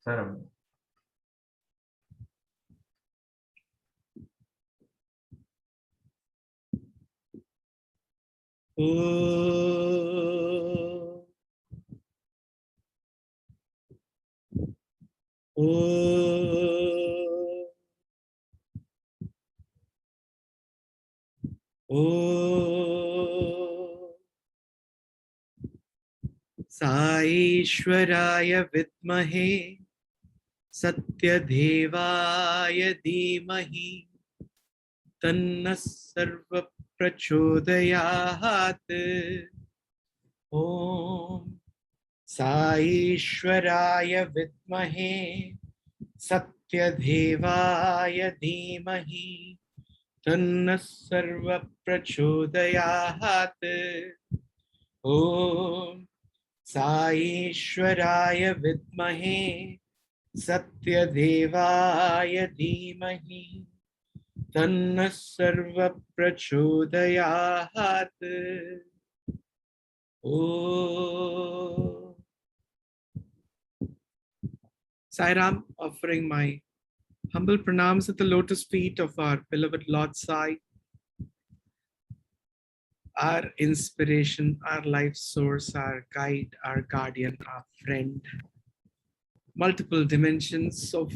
Saram. Oh, oh, oh. Saishwaraya Vidmahe Sathya Devaya Dhimahi Tanna Sarva Prachodayat. Om Saishwaraya Vidmahe Sathya Devaya Dhimahi Tanna Sarva Prachodayat. Om Saishwaraya Vidmahe Sathya Devaya Dhimahi Tanna Sarva Prachodayat. Oh. Sairam, offering my humble pranams at the lotus feet of our beloved Lord Sai, our inspiration, our life source, our guide, our guardian, our friend. Multiple dimensions of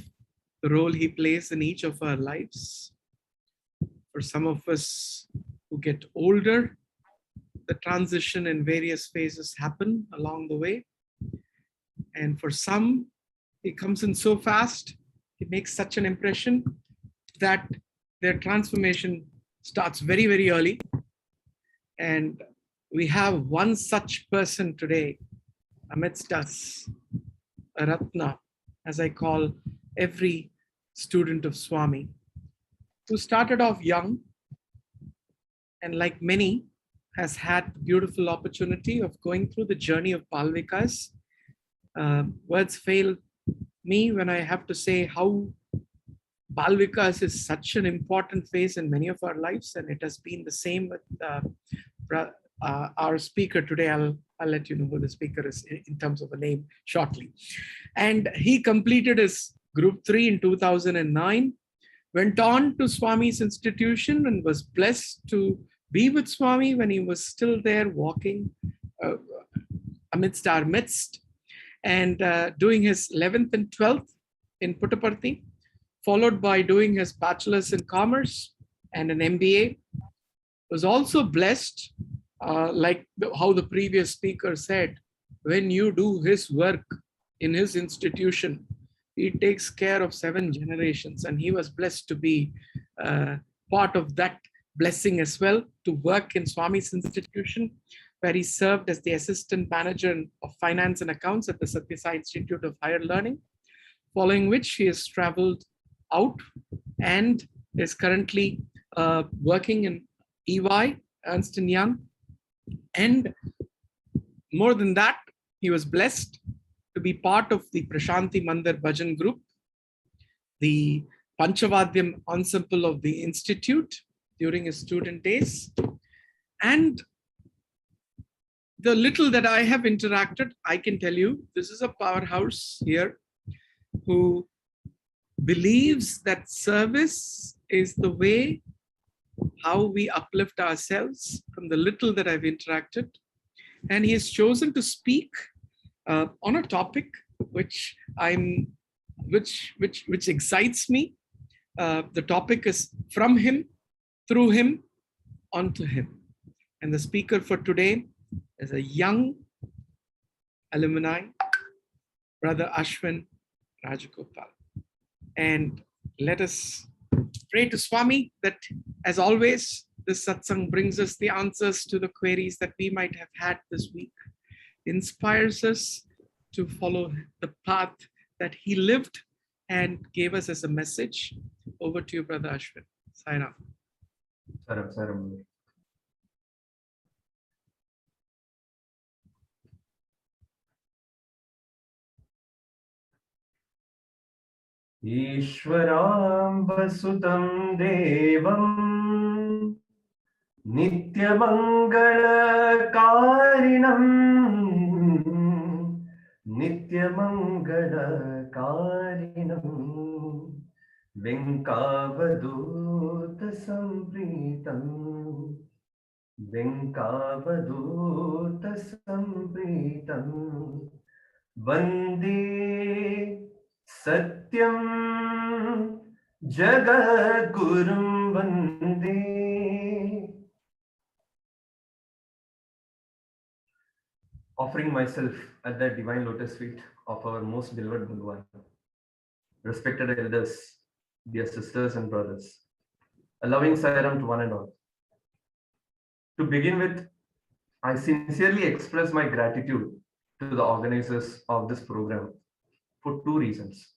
the role he plays in each of our lives. For some of us who get older, the transition in various phases happen along the way. And for some, he comes in so fast, he makes such an impression that their transformation starts very, very early. And we have one such person today amidst us, a Ratna, as I call every student of Swami, who started off young and like many has had the beautiful opportunity of going through the journey of Balavikas. Words fail me when I have to say how Balavikas is such an important phase in many of our lives, and it has been the same with our speaker today. I'll let you know who the speaker is in terms of a name shortly. And he completed his Group 3 in 2009, went on to Swami's institution and was blessed to be with Swami when he was still there walking amidst our midst, and doing his 11th and 12th in Puttaparthi, followed by doing his bachelor's in commerce and an MBA. Was also blessed, like how the previous speaker said, when you do his work in his institution, he takes care of 7 generations, and he was blessed to be part of that blessing as well, to work in Swami's institution, where he served as the assistant manager of finance and accounts at the Sathya Institute of Higher Learning, following which he has traveled out and is currently working in EY, Ernst & Young. And more than that, he was blessed to be part of the Prasanthi Mandir Bhajan Group, the Panchavadyam ensemble of the Institute during his student days. And the little that I have interacted, I can tell you, this is a powerhouse here who believes that service is the way how we uplift ourselves from the little that I've interacted. And he has chosen to speak on a topic which excites me. The topic is from him, through him, onto him. And the speaker for today is a young alumni, Brother Aswin Rajagopal. And let us pray to Swami that, as always, this satsang brings us the answers to the queries that we might have had this week, inspires us to follow the path that he lived and gave us as a message. Over to you, Brother Aswin. Sign off. Saram. Ishwaram Vasutam Devam Nityamangala Karinam Karinam Venkavadota Sampritam Venkavadota Sampritam Vande Satyam Jagadgurum Vande. Offering myself at the divine lotus feet of our most beloved Bhagawan, respected elders, dear sisters and brothers, a loving Sairam to one and all. To begin with, I sincerely express my gratitude to the organizers of this program for two reasons.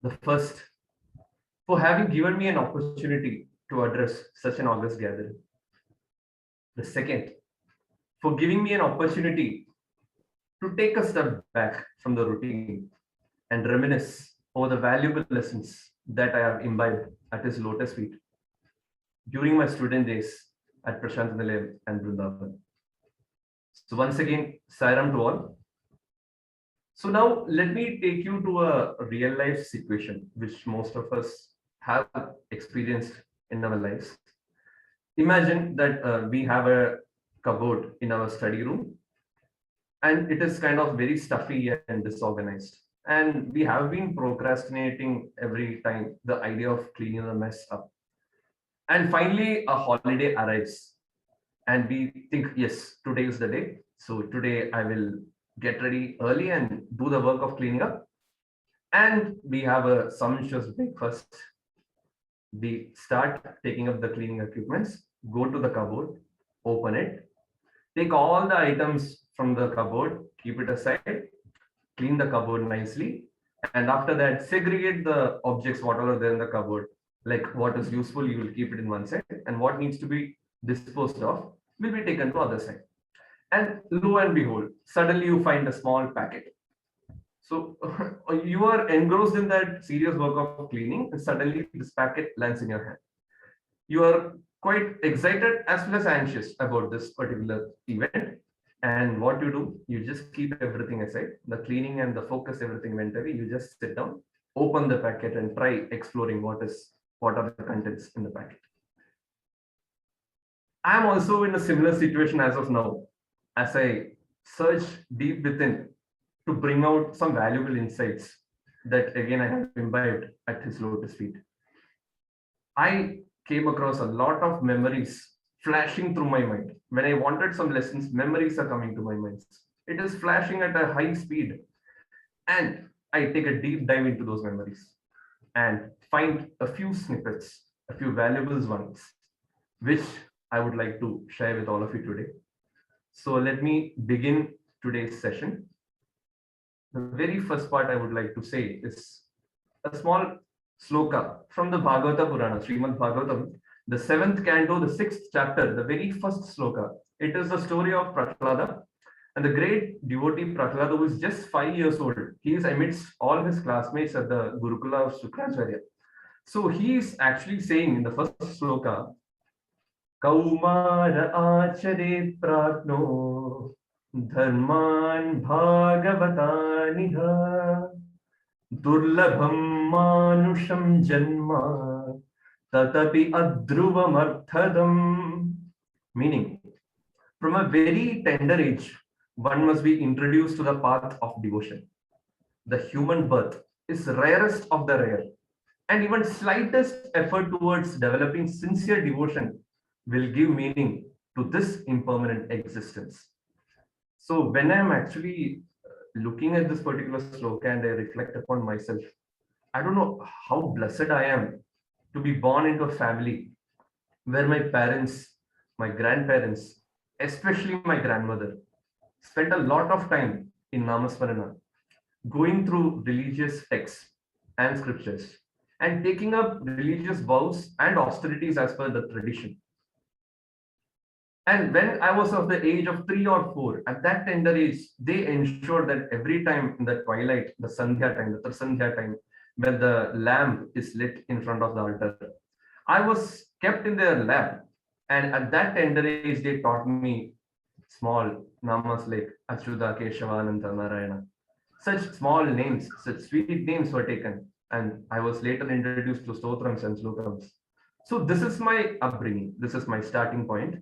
The first, for having given me an opportunity to address such an august gathering. The second, for giving me an opportunity to take a step back from the routine and reminisce over the valuable lessons that I have imbibed at his lotus feet during my student days at Prasanthi Nilayam and Brindavan. So once again, Sairam to all. So now let me take you to a real life situation which most of us have experienced in our lives. Imagine that we have a cupboard in our study room and it is kind of very stuffy and disorganized. And we have been procrastinating every time the idea of cleaning the mess up. And finally, a holiday arrives and we think, yes, today is the day. So today I will get ready early and do the work of cleaning up. And we have a sumptuous breakfast. We start taking up the cleaning equipments, go to the cupboard, open it, take all the items from the cupboard, keep it aside, clean the cupboard nicely. And after that, segregate the objects, whatever there in the cupboard, like what is useful, you will keep it in one side, and what needs to be disposed of will be taken to other side. And lo and behold, suddenly you find a small packet. So you are engrossed in that serious work of cleaning, and suddenly this packet lands in your hand. You are quite excited as well as anxious about this particular event. And what you do, you just keep everything aside. The cleaning and the focus, everything went away. You just sit down, open the packet, and try exploring what are the contents in the packet. I am also in a similar situation as of now, as I search deep within to bring out some valuable insights that again I have imbibed at his lotus feet. I came across a lot of memories flashing through my mind. When I wanted some lessons, memories are coming to my mind. It is flashing at a high speed. And I take a deep dive into those memories and find a few snippets, a few valuable ones, which I would like to share with all of you today. So let me begin today's session. The very first part I would like to say is a small sloka from the Bhagavata Purana, Srimad Bhagavatam, the 7th canto, the 6th chapter, the very first sloka. It is the story of Prahlada and the great devotee Prahlada, who is just 5 years old. He is amidst all his classmates at the Gurukula of Sukracharya. So he is actually saying in the first sloka, Kaumara Achare Pratno Dharman Bhagavataniha Durlabham Manusham Janma Tatapi Adruvamarthadam. Meaning, from a very tender age, one must be introduced to the path of devotion. The human birth is rarest of the rare, and even slightest effort towards developing sincere devotion will give meaning to this impermanent existence. So when I'm actually looking at this particular sloka and I reflect upon myself, I don't know how blessed I am to be born into a family where my parents, my grandparents, especially my grandmother, spent a lot of time in Namasmarana, going through religious texts and scriptures and taking up religious vows and austerities as per the tradition. And when I was of the age of 3 or 4, at that tender age, they ensured that every time in the twilight, the Sandhya time, the Sandhya time, when the lamp is lit in front of the altar, I was kept in their lap. And at that tender age, they taught me small namas like Achyuta, Keshavananda, Narayana. such small names, such sweet names were taken. And I was later introduced to stotrams and slokams. So this is my upbringing. This is my starting point.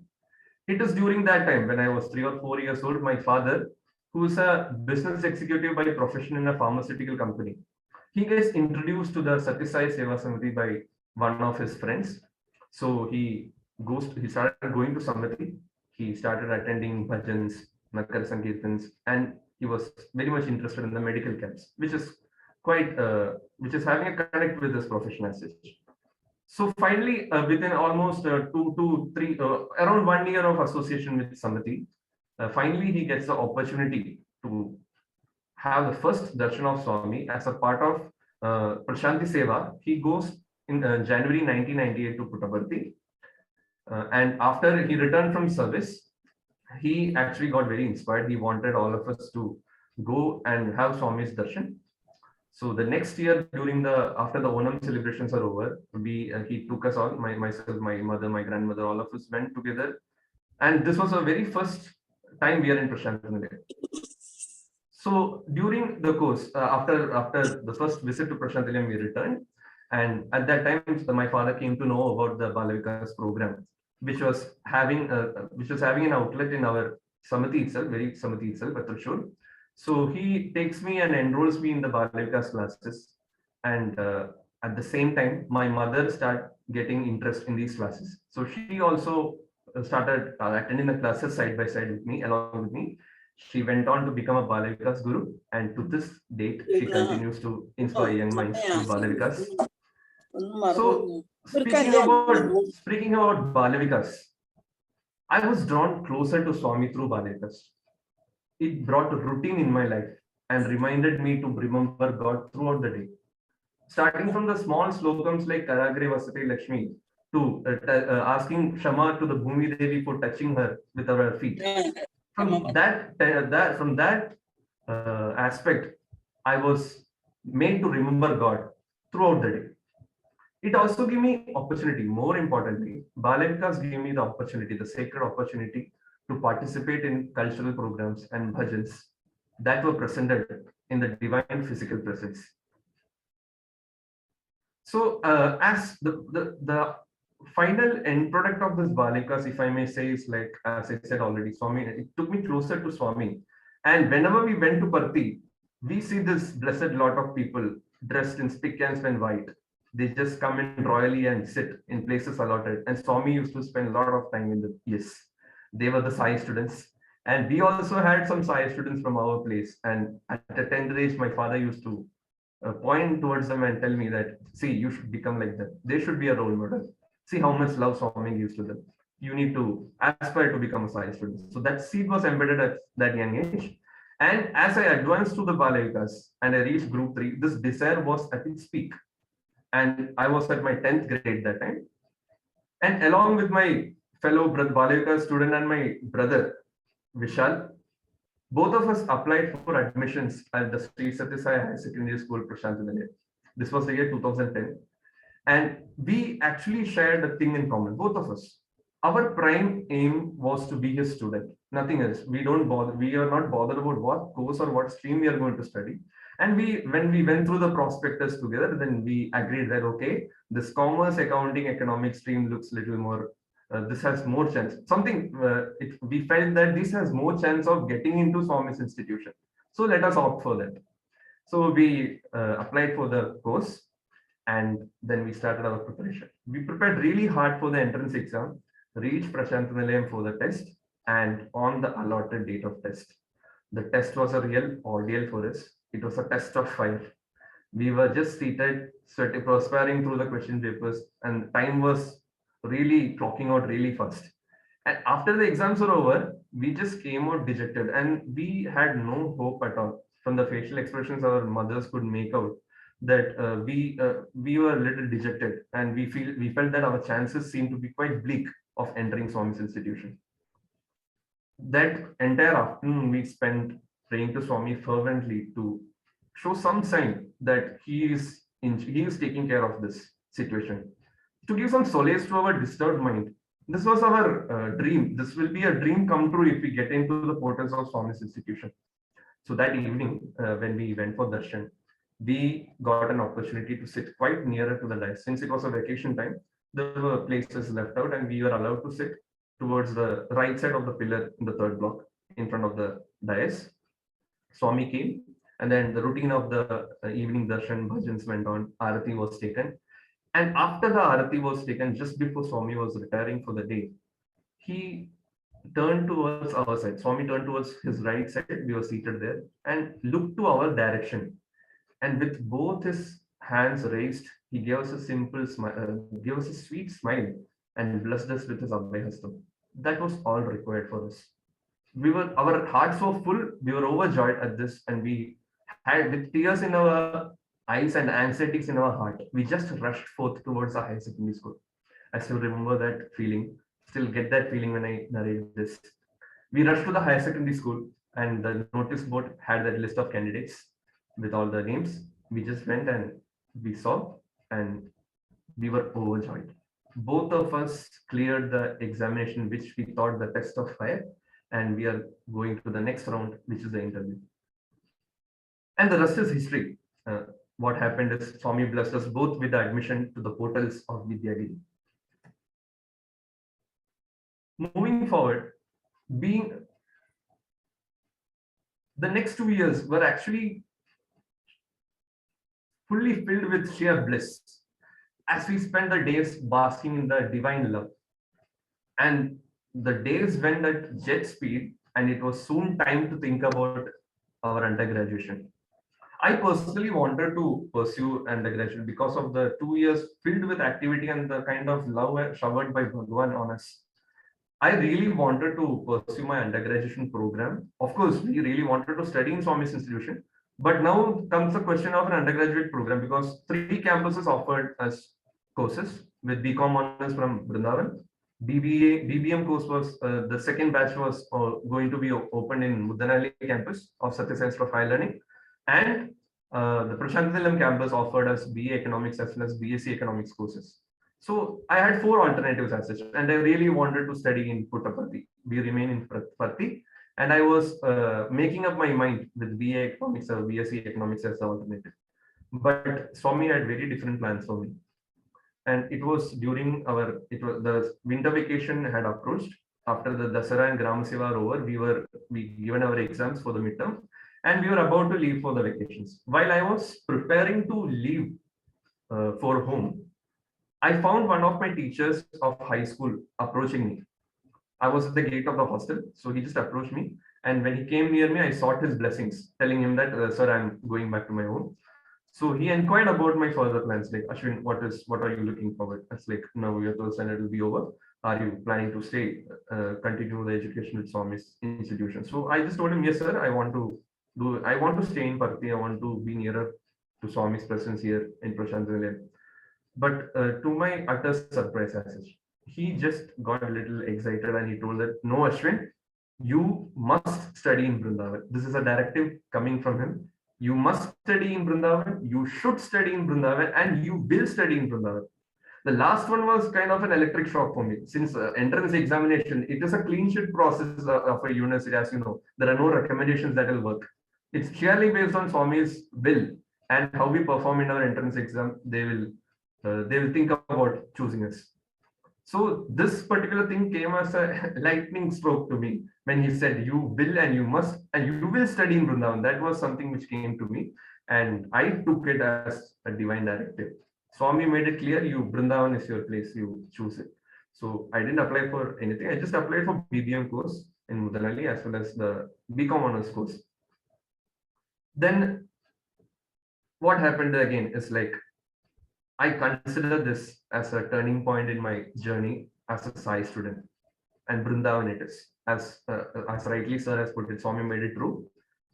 It is during that time when I was 3 or 4 years old, my father, who is a business executive by profession in a pharmaceutical company, he gets introduced to the Sathya Seva Samiti by one of his friends. So he started going to Samiti. He started attending bhajans, Makar Sankirtans, and he was very much interested in the medical camps, which is having a connect with his profession as such. So finally, within almost 2 to 3, around 1 year of association with Samiti, finally he gets the opportunity to have the first darshan of Swami as a part of Prasanthi Seva. He goes in January 1998 to Puttaparthi. And after he returned from service, he actually got very inspired. He wanted all of us to go and have Swami's darshan. So the next year, after the Onam celebrations are over, he took us all, myself, my mother, my grandmother, all of us went together, and this was our very first time we are in Prasanthi Mandir. So during the course, after the first visit to Prasanthi Mandir, we returned, and at that time, my father came to know about the Balavikas program, which was having an outlet in our Samiti itself, at Thrissur. So he takes me and enrolls me in the Balavikas classes, and at the same time, my mother started getting interest in these classes. So she also started attending the classes side by side with me, along with me. She went on to become a Balavikas guru, and to this date, she continues to inspire young minds through Balavikas. So speaking about Balavikas, I was drawn closer to Swami through Balavikas. It brought a routine in my life and reminded me to remember God throughout the day. Starting from the small slogans like Karagre Vasate Lakshmi to asking Shama to the Bhumi Devi for touching her with our feet. From that aspect, I was made to remember God throughout the day. It also gave me opportunity. More importantly, Balavikas gave me the sacred opportunity to participate in cultural programs and bhajans that were presented in the divine physical presence. So as the final end product of this Balavikas, if I may say, is like, as I said already, Swami, it took me closer to Swami. And whenever we went to Parthi, we see this blessed lot of people dressed in spick and span white. They just come in royally and sit in places allotted. And Swami used to spend a lot of time in they were the Sai students. And we also had some Sai students from our place. And at a tender age, my father used to point towards them and tell me that, see, you should become like them. They should be a role model. See how much love Swami gives to them. You need to aspire to become a Sai student. So that seed was embedded at that young age. And as I advanced to the Balavikas and I reached group 3, this desire was at its peak. And I was at my 10th grade that time. And along with my fellow Balavikas student and my brother, Vishal, both of us applied for admissions at the Sri Sathya Sai High Secondary School, Prasanthi Mandir. This was the year 2010. And we actually shared a thing in common, both of us. Our prime aim was to be a student, nothing else. We are not bothered about what course or what stream we are going to study. And when we went through the prospectus together, then we agreed that, okay, this commerce, accounting, economic stream looks little more, this has more chance. We felt that this has more chance of getting into Swami's institution. So let us opt for that. So we applied for the course, and then we started our preparation. We prepared really hard for the entrance exam, reached Prasanthi Nilayam for the test, and on the allotted date of test. The test was a real ordeal for us. It was a test of fire. We were just seated, perspiring through the question papers, and time was really clocking out really fast. And after the exams were over, we just came out dejected, and we had no hope at all. From the facial expressions our mothers could make out, that we were a little dejected, and we felt that our chances seemed to be quite bleak of entering Swami's institution. That entire afternoon we spent praying to Swami fervently to show some sign that he is taking care of this situation, to give some solace to our disturbed mind. This was our dream. This will be a dream come true if we get into the portals of Swami's institution. So that evening, when we went for darshan, we got an opportunity to sit quite nearer to the dais. Since it was a vacation time, there were places left out, and we were allowed to sit towards the right side of the pillar in the third block in front of the dais. Swami came, and then the routine of the evening darshan bhajans went on. Arati was taken, and after the Arati was taken, just before Swami was retiring for the day, he turned towards our side. Swami turned towards his right side. We were seated there and looked to our direction. And with both his hands raised, he gave us a simple smile, gave us a sweet smile, and blessed us with his Abhayhastam. That was all required for us. Our hearts were full. We were overjoyed at this, and we had, with tears in our eyes and anxieties in our heart, we just rushed forth towards the higher secondary school. I still remember that feeling, still get that feeling when I narrate this. We rushed to the higher secondary school, and the notice board had that list of candidates with all the names. We just went and we saw, and we were overjoyed. Both of us cleared the examination, which we thought the test of fire, and we are going to the next round, which is the interview. And the rest is history. What happened is Swami blessed us both with the admission to the portals of Vidyagiri. Moving forward, being the next 2 years were actually fully filled with sheer bliss as we spent the days basking in the divine love. And the days went at jet speed, and it was soon time to think about our undergraduation. I personally wanted to pursue undergraduate because of the 2 years filled with activity and the kind of love showered by Bhagawan on us. I really wanted to pursue my undergraduation program. Of course, we really wanted to study in Swami's institution. But now comes the question of an undergraduate program, because 3 campuses offered us courses with BCom honors from Brindavan. BBM course was the second batch was going to be opened in Mudanali campus of Sathya Science Profile Learning. And the Prasanthi Mandir campus offered us BA Economics as well as BSc Economics courses. So I had 4 alternatives as such, and I really wanted to study in Puttaparthi. We remain in Parthi, and I was making up my mind with BA Economics or BSc Economics as the alternative. But Swami had very different plans for me. And it was during the winter vacation had approached. After the Dasara and Gram Seva are over, we given our exams for the midterm, and we were about to leave for the vacations. While I was preparing to leave for home, I found one of my teachers of high school approaching me. I was at the gate of the hostel, so he just approached me. And when he came near me, I sought his blessings, telling him that, sir, I'm going back to my home. So he inquired about my further plans, like, Ashwin, what are you looking forward? It's like, no, your 12th standard will be over. Are you planning to stay, continue the education with Swami's institution? So I just told him, yes, sir, I want to stay in Parthi. I want to be nearer to Swami's presence here in Prasanthi Mandir. But to my utter surprise, as such, he just got a little excited and he told that, no, Ashwin, you must study in Brindavan. This is a directive coming from him. You must study in Brindavan, you should study in Brindavan, and you will study in Brindavan. The last one was kind of an electric shock for me. Since entrance examination, it is a clean sheet process of a university, as you know. There are no recommendations that will work. It's purely based on Swami's will and how we perform in our entrance exam. They will think about choosing us. So this particular thing came as a lightning stroke to me when he said, you will and you must and you will study in Brindavan. That was something which came to me, and I took it as a divine directive. Swami made it clear, Brindavan is your place, you choose it. So I didn't apply for anything. I just applied for BBM course in Mudanali as well as the BCom honors course. Then what happened again is like, I consider this as a turning point in my journey as a Sai student, and Brindavan it is. As rightly sir has put it, Swami made it true,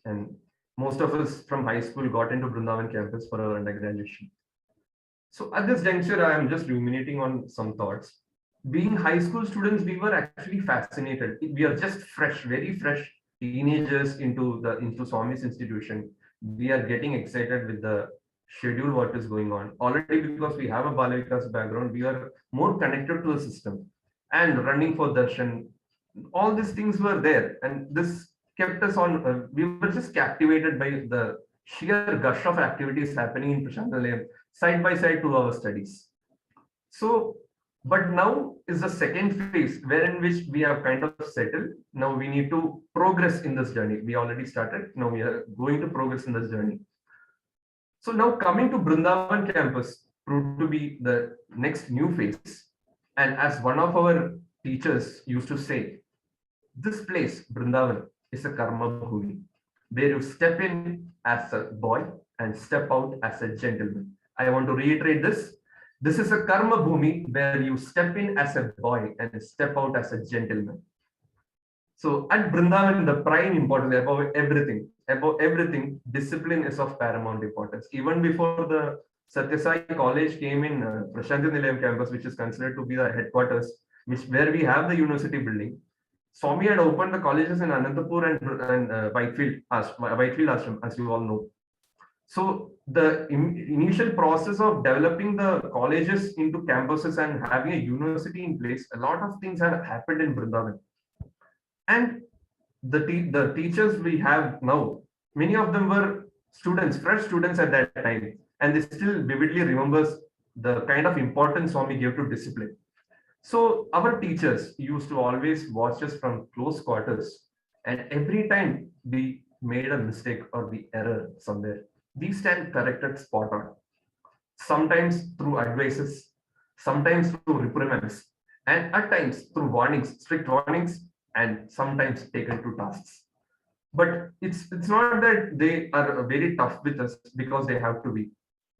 and most of us from high school got into Brindavan campus for our undergraduation. So at this juncture, I am just ruminating on some thoughts. Being high school students, we were actually fascinated. We are just fresh, very fresh teenagers into Swami's institution. We are getting excited with the schedule, what is going on. Already because we have a Balavikas background, we are more connected to the system and running for darshan. All these things were there, and this kept us on, we were just captivated by the sheer gush of activities happening in Prasanthi Nilayam, side by side to our studies. So, but now is the second phase wherein which we have kind of settled. Now we need to progress in this journey. We already started. Now we are going to progress in this journey. So now coming to Brindavan campus proved to be the next new phase. And as one of our teachers used to say, this place, Brindavan, is a karma bhumi, where you step in as a boy and step out as a gentleman. I want to reiterate this. This is a karma bhumi where you step in as a boy and step out as a gentleman. So at Brindavan, the prime importance above everything, discipline is of paramount importance. Even before the Sathya Sai College came in Prasanthi Nilayam campus, which is considered to be the headquarters, where we have the university building, Swami had opened the colleges in Anantapur and Whitefield Ashram, as you all know. So the initial process of developing the colleges into campuses and having a university in place, a lot of things have happened in Brindavan. And the teachers we have now, many of them were students, fresh students at that time, and they still vividly remembers the kind of importance Swami gave to discipline. So our teachers used to always watch us from close quarters, and every time we made a mistake or the error somewhere, we stand corrected spot on. Sometimes through advices, sometimes through reprimands, and at times through warnings, strict warnings, and sometimes taken to tasks. But it's not that they are very tough with us because they have to be.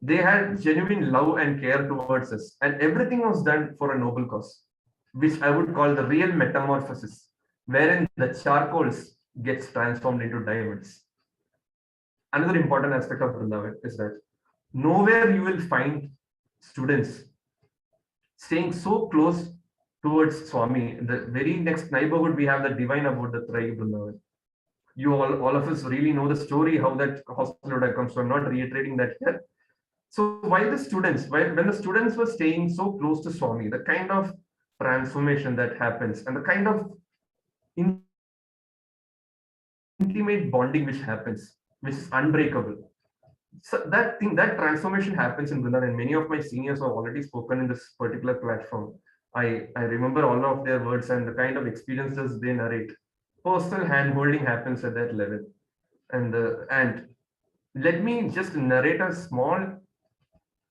They had genuine love and care towards us, and everything was done for a noble cause, which I would call the real metamorphosis, wherein the charcoals gets transformed into diamonds. Another important aspect of Vrindavan is that nowhere you will find students staying so close towards Swami. In the very next neighborhood, we have the divine abode, the Trai Vrindavan. You all of us really know the story, how that hospital would have come. So I'm not reiterating that here. So when the students were staying so close to Swami, the kind of transformation that happens and the kind of intimate bonding which happens, which is unbreakable. So that transformation happens in Vrindavan, and many of my seniors have already spoken in this particular platform. I remember all of their words and the kind of experiences they narrate. Personal hand-holding happens at that level. And let me just narrate a small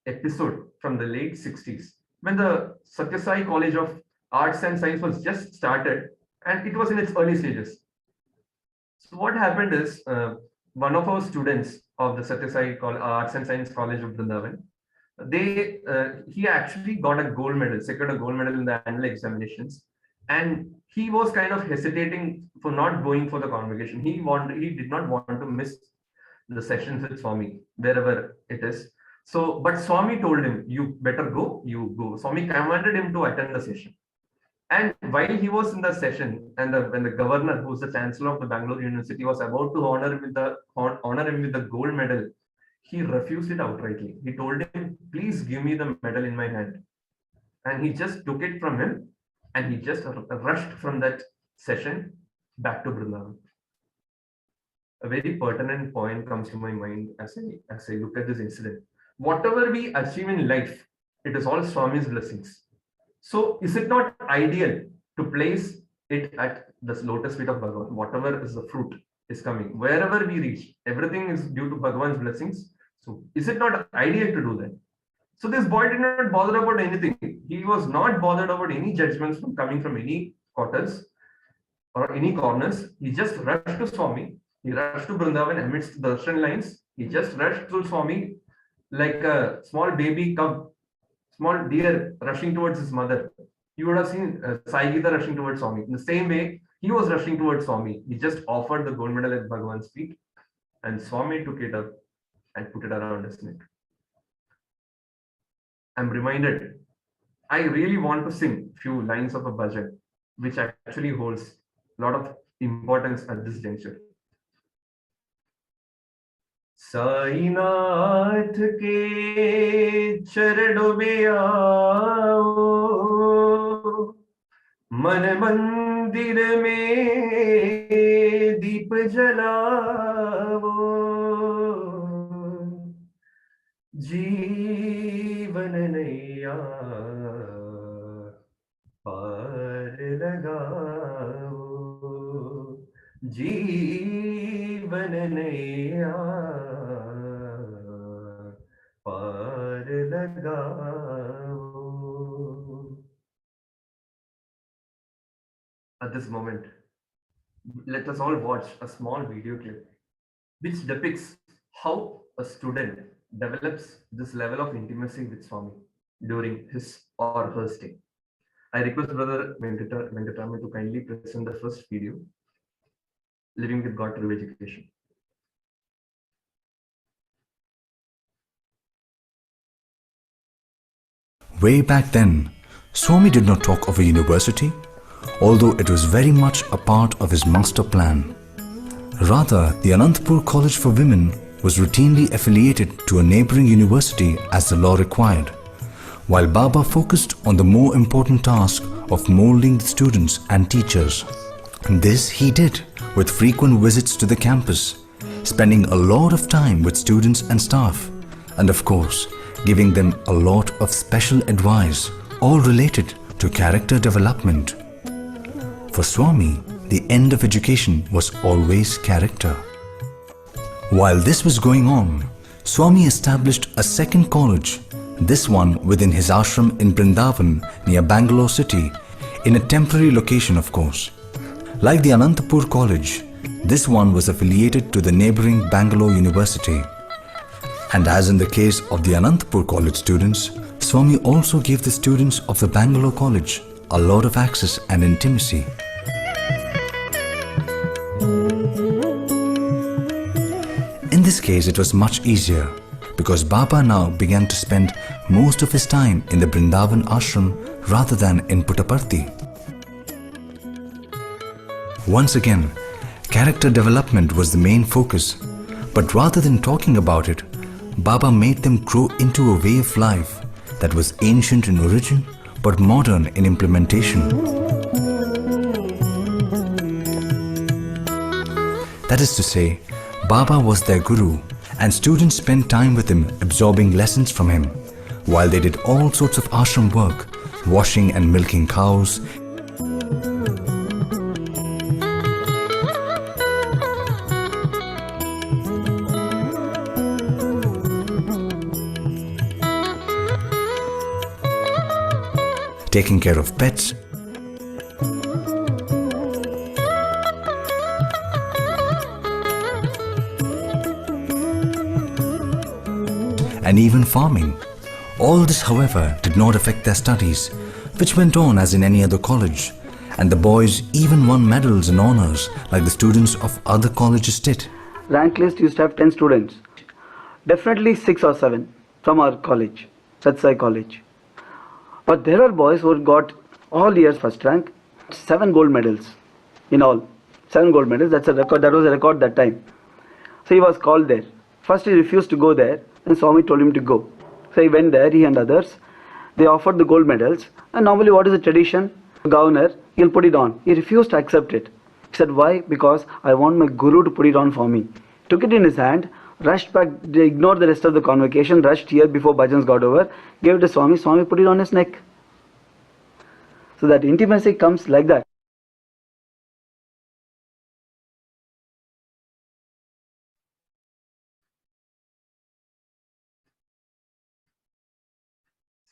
episode from the late 60s when the Sathya Sai College of Arts and Science was just started and it was in its early stages. So what happened is one of our students of the Sathya Sai Arts and Science College of Brindavan, he actually got a gold medal, secured a gold medal in the annual examinations, and he was kind of hesitating for not going for the convocation. He did not want to miss the sessions with Swami wherever it is. So, but Swami told him, "You better go. You go." Swami commanded him to attend the session. And while he was in the session, and when the governor, who was the chancellor of the Bengaluru University, was about to honor him with the gold medal, he refused it outrightly. He told him, "Please give me the medal in my hand." And he just took it from him, and he just rushed from that session back to Brindavan. A very pertinent point comes to my mind as I look at this incident. Whatever we achieve in life, it is all Swami's blessings. So is it not ideal to place it at the lotus feet of Bhagavan? Whatever is the fruit is coming. Wherever we reach, everything is due to Bhagavan's blessings. So is it not ideal to do that? So this boy did not bother about anything. He was not bothered about any judgments from coming from any quarters or any corners. He just rushed to Swami. He rushed to Brindavan amidst the darshan lines. He just rushed to Swami like a small baby cub, small deer rushing towards his mother. You would have seen Sai Gita rushing towards Swami. In the same way, he was rushing towards Swami. He just offered the gold medal at Bhagavan's feet, and Swami took it up and put it around his neck. I'm reminded, I really want to sing a few lines of a bhajan, which actually holds a lot of importance at this juncture. Sainath के चरणों में आओ, मन मंदिर मंदिर में दीप जलाओ, जीवन नैया पार लगाओ, जीवन नैया पार लगाओ. At this moment, let us all watch a small video clip which depicts how a student develops this level of intimacy with Swami during his or her stay. I request Brother Venkatami to kindly present the first video, Living with God Through Education. Way back then, Swami did not talk of a university, although it was very much a part of his master plan. Rather, the Anantapur College for Women was routinely affiliated to a neighbouring university as the law required, while Baba focused on the more important task of moulding the students and teachers. This he did with frequent visits to the campus, spending a lot of time with students and staff, and of course, giving them a lot of special advice, all related to character development. For Swami, the end of education was always character. While this was going on, Swami established a second college, this one within his ashram in Brindavan near Bangalore city, in a temporary location of course. Like the Anantapur College, this one was affiliated to the neighbouring Bangalore University. And as in the case of the Anantapur College students, Swami also gave the students of the Bangalore College a lot of access and intimacy. In this case, it was much easier because Baba now began to spend most of his time in the Brindavan ashram rather than in Puttaparthi. Once again, character development was the main focus, but rather than talking about it, Baba made them grow into a way of life that was ancient in origin but modern in implementation. That is to say, Baba was their guru and students spent time with him absorbing lessons from him, while they did all sorts of ashram work, washing and milking cows, taking care of pets, and even farming. All this, however, did not affect their studies, which went on as in any other college, and the boys even won medals and honors like the students of other colleges did. Rank list used to have 10 students. Definitely 6 or 7 from our college, Satsangh college. But there are boys who got all years first rank, 7 gold medals in all. 7 gold medals, that's a record, that was a record that time. So he was called there. First he refused to go there, and Swami told him to go. So he went there, he and others. They offered the gold medals, and normally what is the tradition? Governor, he'll put it on. He refused to accept it. He said, why? Because I want my guru to put it on for me. Took it in his hand, rushed back, ignored the rest of the convocation, rushed here before bhajans got over, gave it to Swami, Swami put it on his neck. So that intimacy comes like that.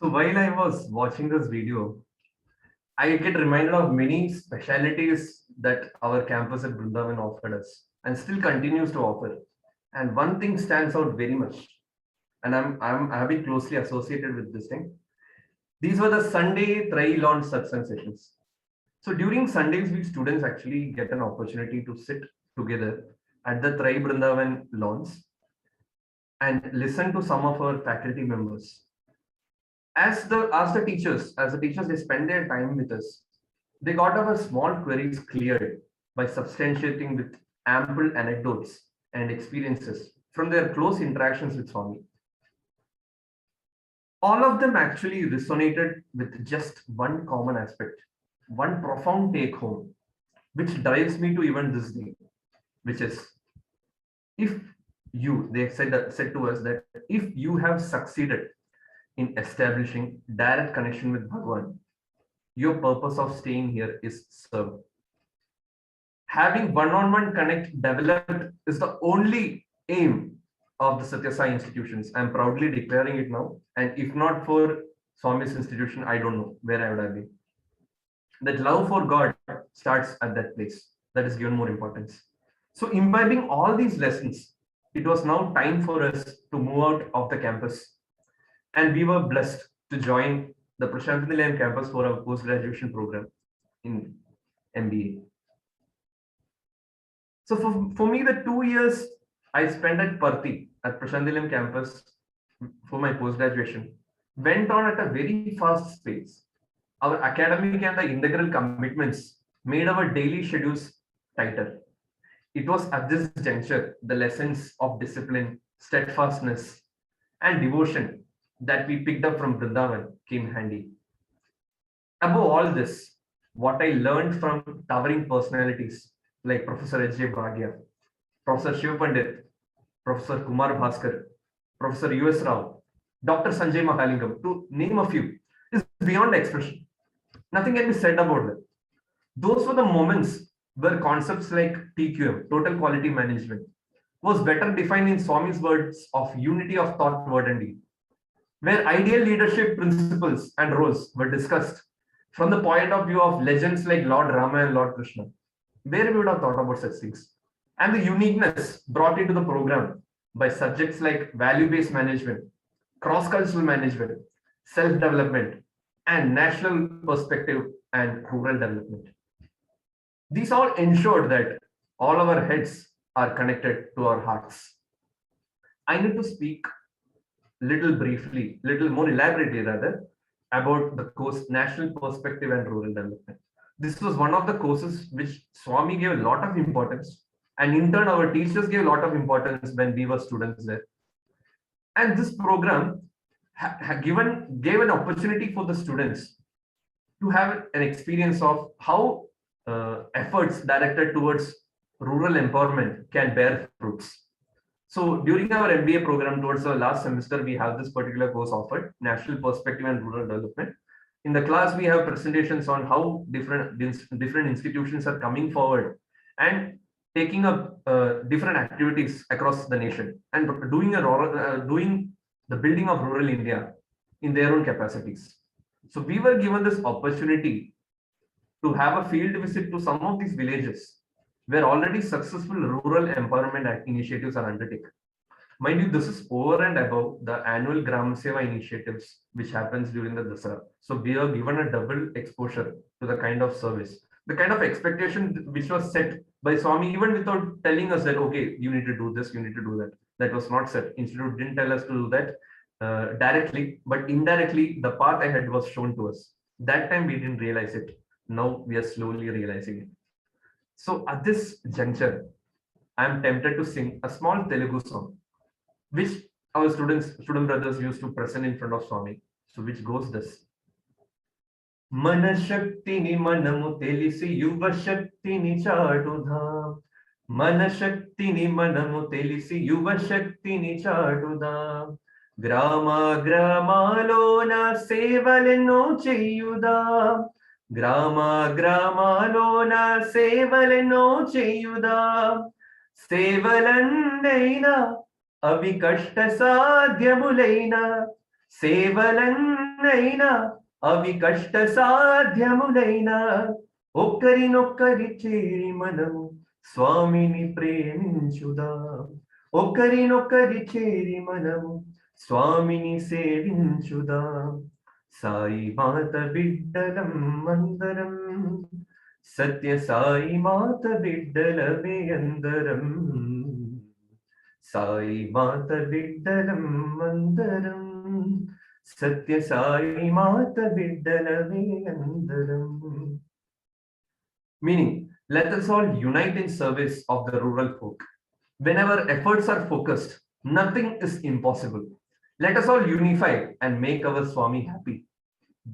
So while I was watching this video, I get reminded of many specialities that our campus at Brindavan offered us and still continues to offer. And one thing stands out very much, and I have been closely associated with this thing. These were the Sunday tri-launch satsang sessions. So during Sundays, we students actually get an opportunity to sit together at the Tri Brindavan launch and listen to some of our faculty members. As the teachers, they spend their time with us, they got our small queries cleared by substantiating with ample anecdotes and experiences from their close interactions with Swami. All of them actually resonated with just one common aspect, one profound take home, which drives me to even this day, which is, if they said to us that if you have succeeded in establishing direct connection with Bhagawan, your purpose of staying here is served. Having one-on-one connect developed is the only aim of the Sathya Sai institutions. I'm proudly declaring it now. And if not for Swami's institution, I don't know where I would have been. That love for God starts at that place. That is given more importance. So imbibing all these lessons, it was now time for us to move out of the campus. And we were blessed to join the Prasanthi Nilayam campus for our post-graduation program in MBA. So for me, the 2 years I spent at Parthi, at Prasanthi Nilayam campus for my post-graduation, went on at a very fast pace. Our academic and the integral commitments made our daily schedules tighter. It was at this juncture, the lessons of discipline, steadfastness, and devotion that we picked up from Brindavan came handy. Above all this, what I learned from towering personalities like Professor H.J. Bhagya, Professor Shiv Pandit, Professor Kumar Bhaskar, Professor U.S. Rao, Dr. Sanjay Mahalingam, to name a few, is beyond expression. Nothing can be said about them. Those were the moments where concepts like TQM, total quality management, was better defined in Swami's words of unity of thought, word, and deed, where ideal leadership principles and roles were discussed from the point of view of legends like Lord Rama and Lord Krishna. Where we would have thought about such things. And the uniqueness brought into the program by subjects like value-based management, cross-cultural management, self-development, and national perspective and rural development. These all ensured that all our heads are connected to our hearts. I need to speak little more elaborately rather, about the course National Perspective and Rural Development. This was one of the courses which Swami gave a lot of importance, and in turn our teachers gave a lot of importance when we were students there. And this program gave an opportunity for the students to have an experience of how efforts directed towards rural empowerment can bear fruits. So during our MBA program towards the last semester, we have this particular course offered, National Perspective and Rural Development. In the class, we have presentations on how different institutions are coming forward and taking up different activities across the nation and doing the building of rural India in their own capacities. So we were given this opportunity to have a field visit to some of these villages where already successful rural empowerment initiatives are undertaken. Mind you, this is over and above the annual Gram Seva initiatives which happens during the Dasara. So we are given a double exposure to the kind of service, the kind of expectation which was set by Swami, even without telling us that, okay, you need to do this, you need to do that. That was not set. Institute didn't tell us to do that directly, but indirectly, the path ahead was shown to us. That time we didn't realize it. Now we are slowly realizing it. So at this juncture, I am tempted to sing a small Telugu song, which our student brothers used to present in front of Swami. So which goes this. Mana Shaktini manamu telisi yuva Shaktini chadudha. Mana Shaktini manamu telisi yuva Shaktini chadudha. Grama gramalona sevaleno cheyuda. Grama gramalona sevaleno cheyuda. Sevalandaina avi kashta sadhyamulaina. Sevalandaina avi kashta sadhyamulaina. Okkarinokari cheri manamu Swamini preminchuda. Okkarinokari cheri manamu Swamini sevinchuda. Sai Mata Viddalam Mandaram. Sathya Sai Mata Viddalave Andaram. Sai Mata Viddalam Mandaram. Sathya Sai Mata Viddalave Andaram. Meaning, let us all unite in service of the rural folk. Whenever efforts are focused, nothing is impossible. Let us all unify and make our Swami happy.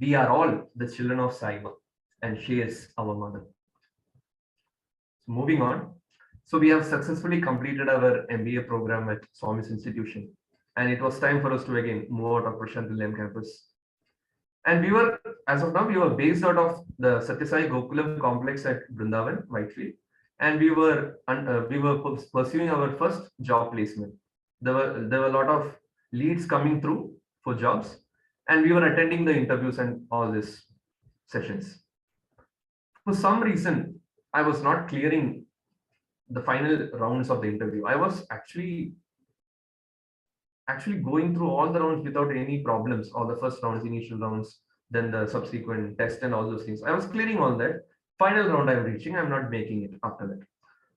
We are all the children of Sai Ma, and she is our mother. Moving on. So we have successfully completed our MBA program at Swami's institution. And it was time for us to again move out of Prasanthi Mandir campus. And we were, as of now, we were based out of the Sathya Gokulam complex at Brindavan, Whitefield. And we were pursuing our first job placement. There were a lot of leads coming through for jobs, and we were attending the interviews and all these sessions. For some reason, I was not clearing the final rounds of the interview. I was actually going through all the rounds without any problems, all the first rounds, initial rounds, then the subsequent test and all those things. I was clearing all that. Final round I'm reaching, I'm not making it after that.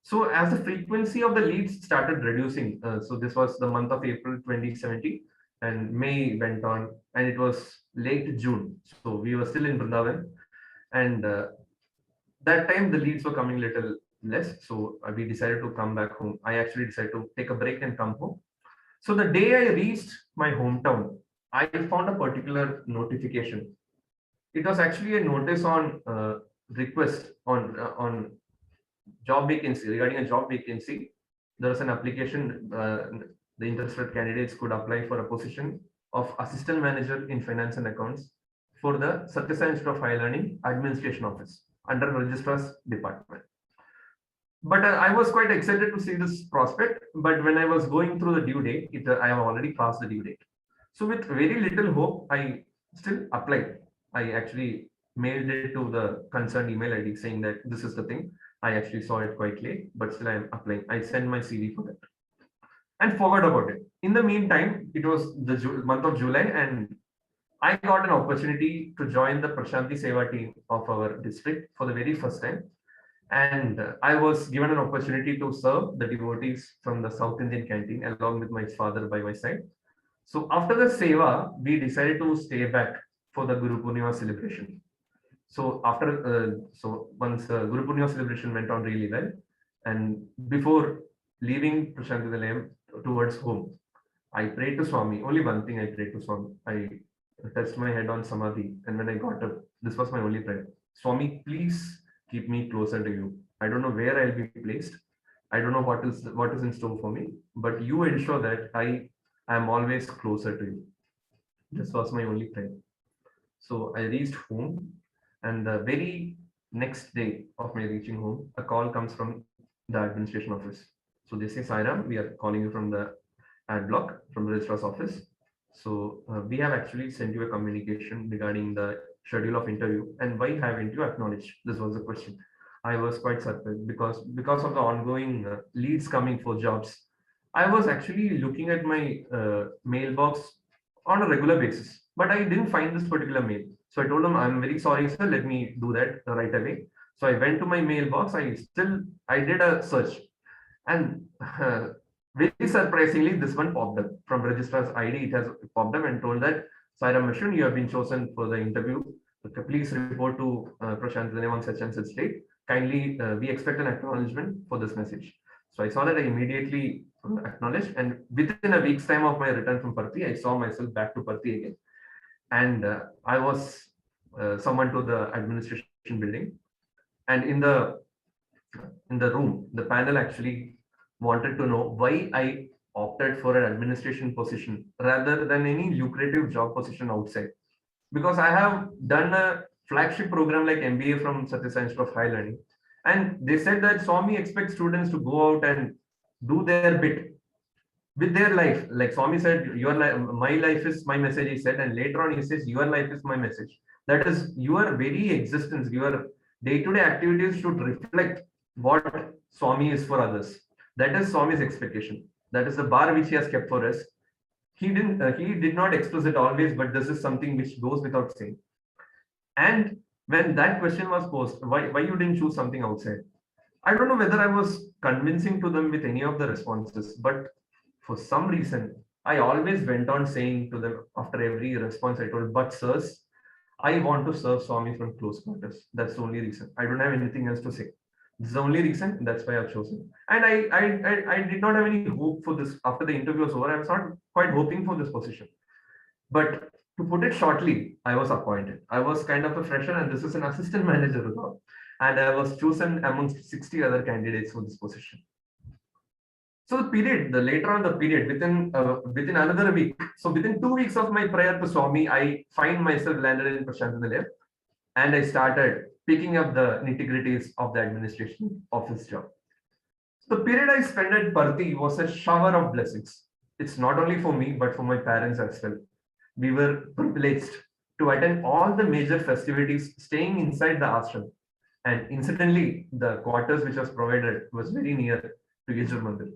So as the frequency of the leads started reducing, so this was the month of April 2017, and May went on, and it was late June. So we were still in Brindavan, and that time the leads were coming little less. So we decided to come back home. I actually decided to take a break and come home. So the day I reached my hometown, I found a particular notification. It was actually a notice on request on job vacancy, regarding a job vacancy. There was an application. The interested candidates could apply for a position of assistant manager in finance and accounts for the Sathya Institute of Higher Learning Administration Office under Registrar's Department. But I was quite excited to see this prospect. But when I was going through the due date, I have already passed the due date. So with very little hope, I still applied. I actually mailed it to the concerned email ID saying that this is the thing. I actually saw it quite late, but still I am applying. I sent my CV for that and forgot about it. In the meantime, it was the month of July, and I got an opportunity to join the Prasanthi Seva team of our district for the very first time. And I was given an opportunity to serve the devotees from the South Indian canteen along with my father by my side. So after the Seva, we decided to stay back for the Guru Purnima celebration. So once Guru Purnima celebration went on really well, and before leaving Prasanthi Nilayam towards home, I prayed to Swami. Only one thing I prayed to Swami. I touched my head on Samadhi, and when I got up, this was my only prayer. Swami, please keep me closer to you. I don't know where I'll be placed. I don't know what is in store for me, but you ensure that I am always closer to you. This was my only prayer. So I reached home, and the very next day of my reaching home, a call comes from the administration office. So they say, Sairam, we are calling you from the ad block, from the registrar's office. So we have actually sent you a communication regarding the schedule of interview, and why haven't you acknowledged? This was the question. I was quite surprised because of the ongoing leads coming for jobs. I was actually looking at my mailbox on a regular basis, but I didn't find this particular mail. So I told them, I'm very sorry, sir. Let me do that right away. So I went to my mailbox. I did a search, and very surprisingly, this one popped up from registrar's ID. It has popped up and told that, Sairam Mishun, you have been chosen for the interview. Please report to Prasanthi Mandir on such and such date. Kindly, we expect an acknowledgement for this message. So I saw that. I immediately acknowledged, and within a week's time of my return from Parthi, I saw myself back to Parthi again. And I was summoned to the administration building, and in the room, the panel actually wanted to know why I opted for an administration position rather than any lucrative job position outside. Because I have done a flagship program like MBA from Sathya Institute of Higher Learning, and they said that Swami expects students to go out and do their bit with their life. Like Swami said, your life, my life is my message, he said, and later on he says, your life is my message. That is, your very existence, your day-to-day activities should reflect what Swami is for others. That is Swami's expectation. That is the bar which he has kept for us. He did not express it always, but this is something which goes without saying. And when that question was posed, why you didn't choose something outside? I don't know whether I was convincing to them with any of the responses, but for some reason, I always went on saying to them after every response, I told, but sirs, I want to serve Swami from close quarters. That's the only reason. I don't have anything else to say. This is the only reason. That's why I've chosen. And I did not have any hope for this. After the interview was over, I was not quite hoping for this position. But to put it shortly, I was appointed. I was kind of a fresher, and this is an assistant manager job. and I was chosen amongst 60 other candidates for this position. So the period, the later on the period, within another week, so within 2 weeks of my prayer to Swami, I find myself landed in Prasanthi Mandir, and I started picking up the nitty-gritties of the administration office job. The period I spent at Parthi was a shower of blessings. It's not only for me, but for my parents as well. We were privileged to attend all the major festivities staying inside the ashram. And incidentally, the quarters which was provided was very near to Yajur Mandir.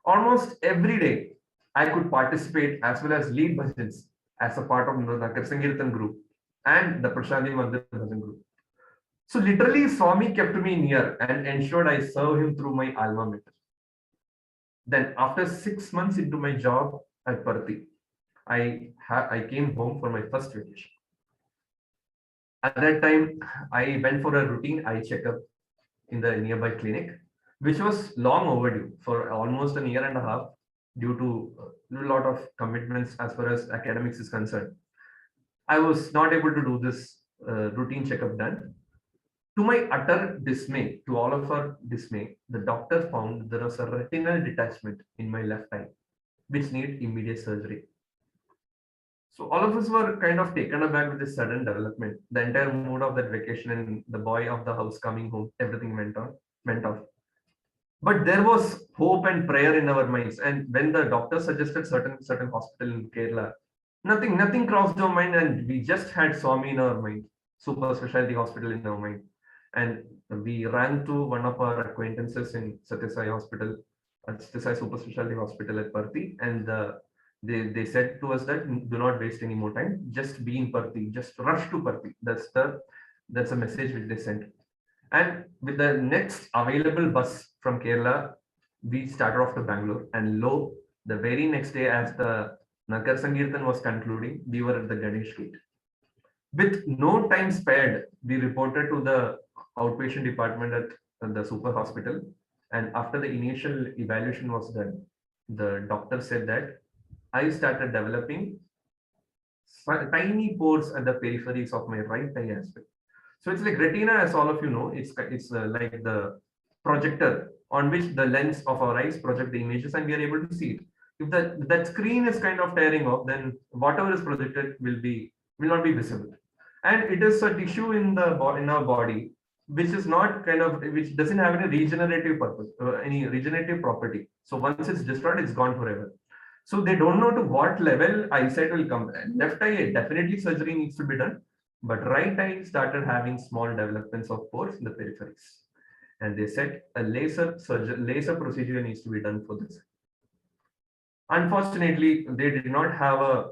Almost every day, I could participate as well as lead bhajans as a part of the Nakar Sankirtan group and the Prasanthi Mandir Bhajan Group. So literally, Swami kept me near and ensured I serve him through my alma mater. Then after 6 months into my job at Parthi, I came home for my first vacation. At that time, I went for a routine eye checkup in the nearby clinic, which was long overdue for almost a year and a half due to a lot of commitments as far as academics is concerned. I was not able to do this routine checkup done. To my utter dismay, to all of our dismay, the doctor found there was a retinal detachment in my left eye, which needed immediate surgery. So all of us were kind of taken aback with this sudden development. The entire mood of that vacation and the boy of the house coming home, everything went off. But there was hope and prayer in our minds. And when the doctor suggested certain hospital in Kerala, nothing crossed our mind, and we just had Swami in our mind, super specialty hospital in our mind. And we ran to one of our acquaintances in Sathya Hospital, Sathya Super Specialty Hospital at Parthi, and they said to us that do not waste any more time, just be in Parthi, just rush to Parthi. That's a message which they sent. And with the next available bus from Kerala, we started off to Bangalore, and the very next day, as the Nakar Sankirtan was concluding, we were at the Ganesh gate. With no time spared, we reported to the outpatient department at the super hospital. And after the initial evaluation was done, the doctor said that I started developing tiny pores at the peripheries of my right eye as well. So it's like retina, as all of you know, it's like the projector on which the lens of our eyes project the images, and we are able to see it. If that screen is kind of tearing off, then whatever is projected will not be visible. And it is a tissue in our body which doesn't have any regenerative purpose, any regenerative property. So once it's destroyed, it's gone forever. So they don't know to what level eyesight will come. Left eye, definitely surgery needs to be done, but right eye started having small developments of pores in the peripheries. And they said a laser procedure needs to be done for this. Unfortunately, they did not have a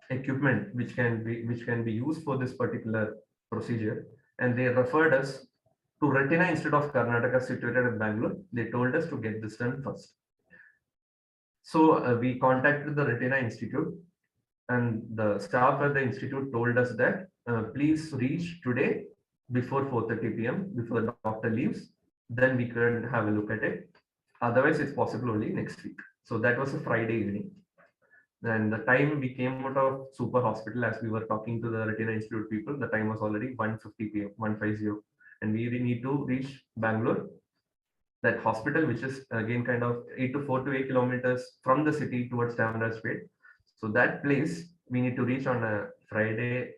equipment which can be used for this particular procedure, and they referred us to Retina Institute of Karnataka, situated at Bangalore. They told us to get this done first. So we contacted the Retina Institute, and the staff at the institute told us that please reach today before 4:30 p.m. before the doctor leaves. Then we can have a look at it. Otherwise, it's possible only next week. So that was a Friday evening. And the time we came out of Super Hospital, as we were talking to the Retina Institute people, the time was already 1:50 p.m., 1:50. And we need to reach Bangalore, that hospital, which is again kind of 4 to 8 kilometers from the city towards Chamarajpet. So that place we need to reach on a Friday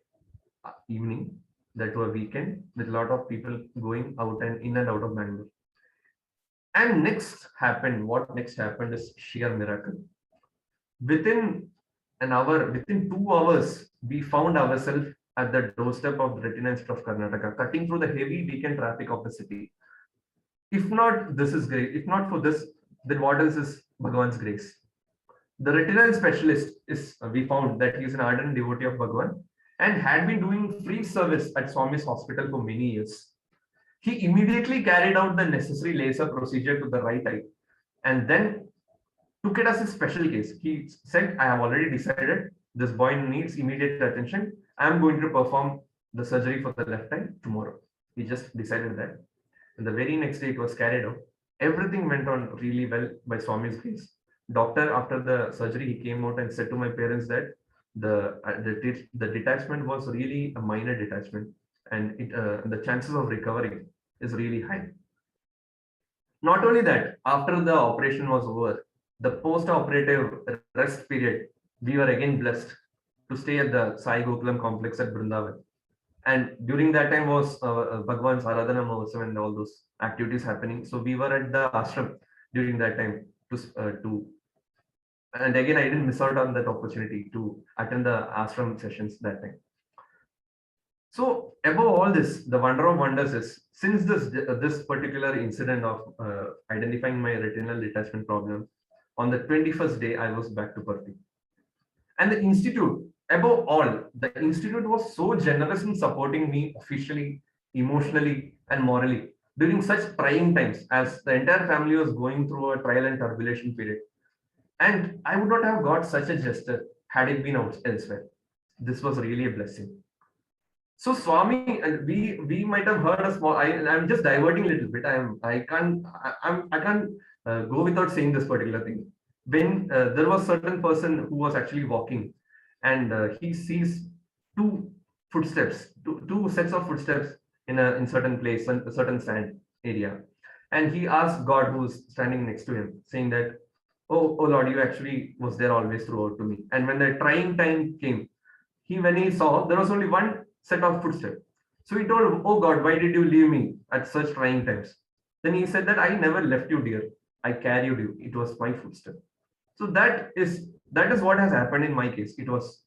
evening, that was a weekend, with a lot of people going out and in and out of Bangalore. And what next happened is sheer miracle. Within 2 hours, we found ourselves at the doorstep of the Retina Institute of Karnataka, cutting through the heavy weekend traffic of the city. If not, this is great. If not for this, then what else is Bhagawan's grace? The retinal specialist we found that he is an ardent devotee of Bhagawan and had been doing free service at Swami's hospital for many years. He immediately carried out the necessary laser procedure to the right eye, and then took it as a special case. He said, I have already decided this boy needs immediate attention. I am going to perform the surgery for the left eye tomorrow. He just decided that. And the very next day it was carried out. Everything went on really well by Swami's grace. Doctor, after the surgery, he came out and said to my parents that the detachment was really a minor detachment. and the chances of recovery is really high. Not only that, after the operation was over, the post-operative rest period, we were again blessed to stay at the Sai Gokulam complex at Brindavan. And during that time was Bhagawan's Aradhana Mahotsav and all those activities happening. So we were at the ashram during that time and again, I didn't miss out on that opportunity to attend the ashram sessions that time. So above all this, the wonder of wonders is, since this particular incident of identifying my retinal detachment problem, on the 21st day, I was back to Parthi. And the institute, above all, the institute was so generous in supporting me officially, emotionally, and morally during such trying times, as the entire family was going through a trial and tribulation period. And I would not have got such a gesture had it been elsewhere. This was really a blessing. So Swami, and we might have heard a small. I'm just diverting a little bit. I can't go without saying this particular thing. When there was certain person who was actually walking, and he sees two sets of footsteps in certain place, a certain sand area, and he asked God, who's standing next to him, saying that, oh Lord, you actually was there always throughout to me. And when the trying time came, when he saw there was only one set of footsteps. So he told, oh God, why did you leave me at such trying times? Then he said that I never left you, dear. I carried you. It was my footstep. So that is what has happened in my case. It was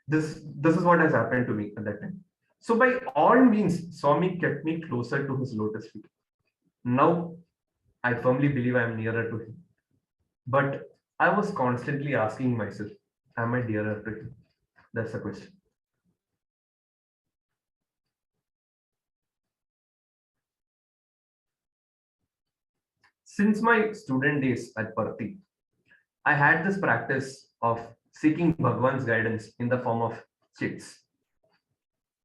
this is what has happened to me at that time. So by all means, Swami kept me closer to his lotus feet. Now I firmly believe I am nearer to him. But I was constantly asking myself, am I dearer to him? That's the question. Since my student days at Parthi, I had this practice of seeking Bhagawan's guidance in the form of chits.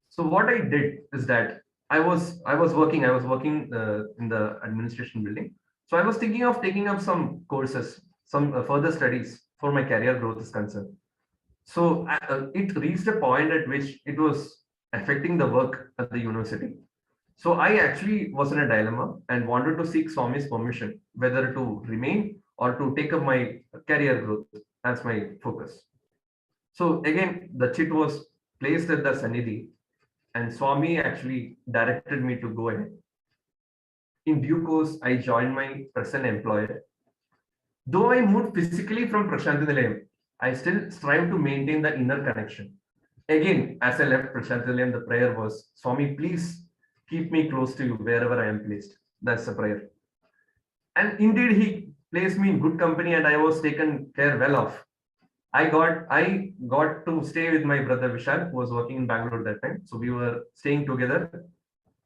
So what I did is that I was working in the administration building. So I was thinking of taking up some courses, some further studies for my career growth is concerned. So it reached a point at which it was affecting the work at the university. So I actually was in a dilemma and wanted to seek Swami's permission, whether to remain or to take up my career growth as my focus. So again, the chit was placed at the Sannidhi, and Swami actually directed me to go ahead. In due course, I joined my present employer. Though I moved physically from Prasanthi Nilayam, I still strive to maintain the inner connection. Again, as I left Prasanthi Nilayam, the prayer was, Swami, please keep me close to you wherever I am placed. That's the prayer. And indeed, he placed me in good company and I was taken care well of. I got to stay with my brother Vishal, who was working in Bangalore that time. So we were staying together.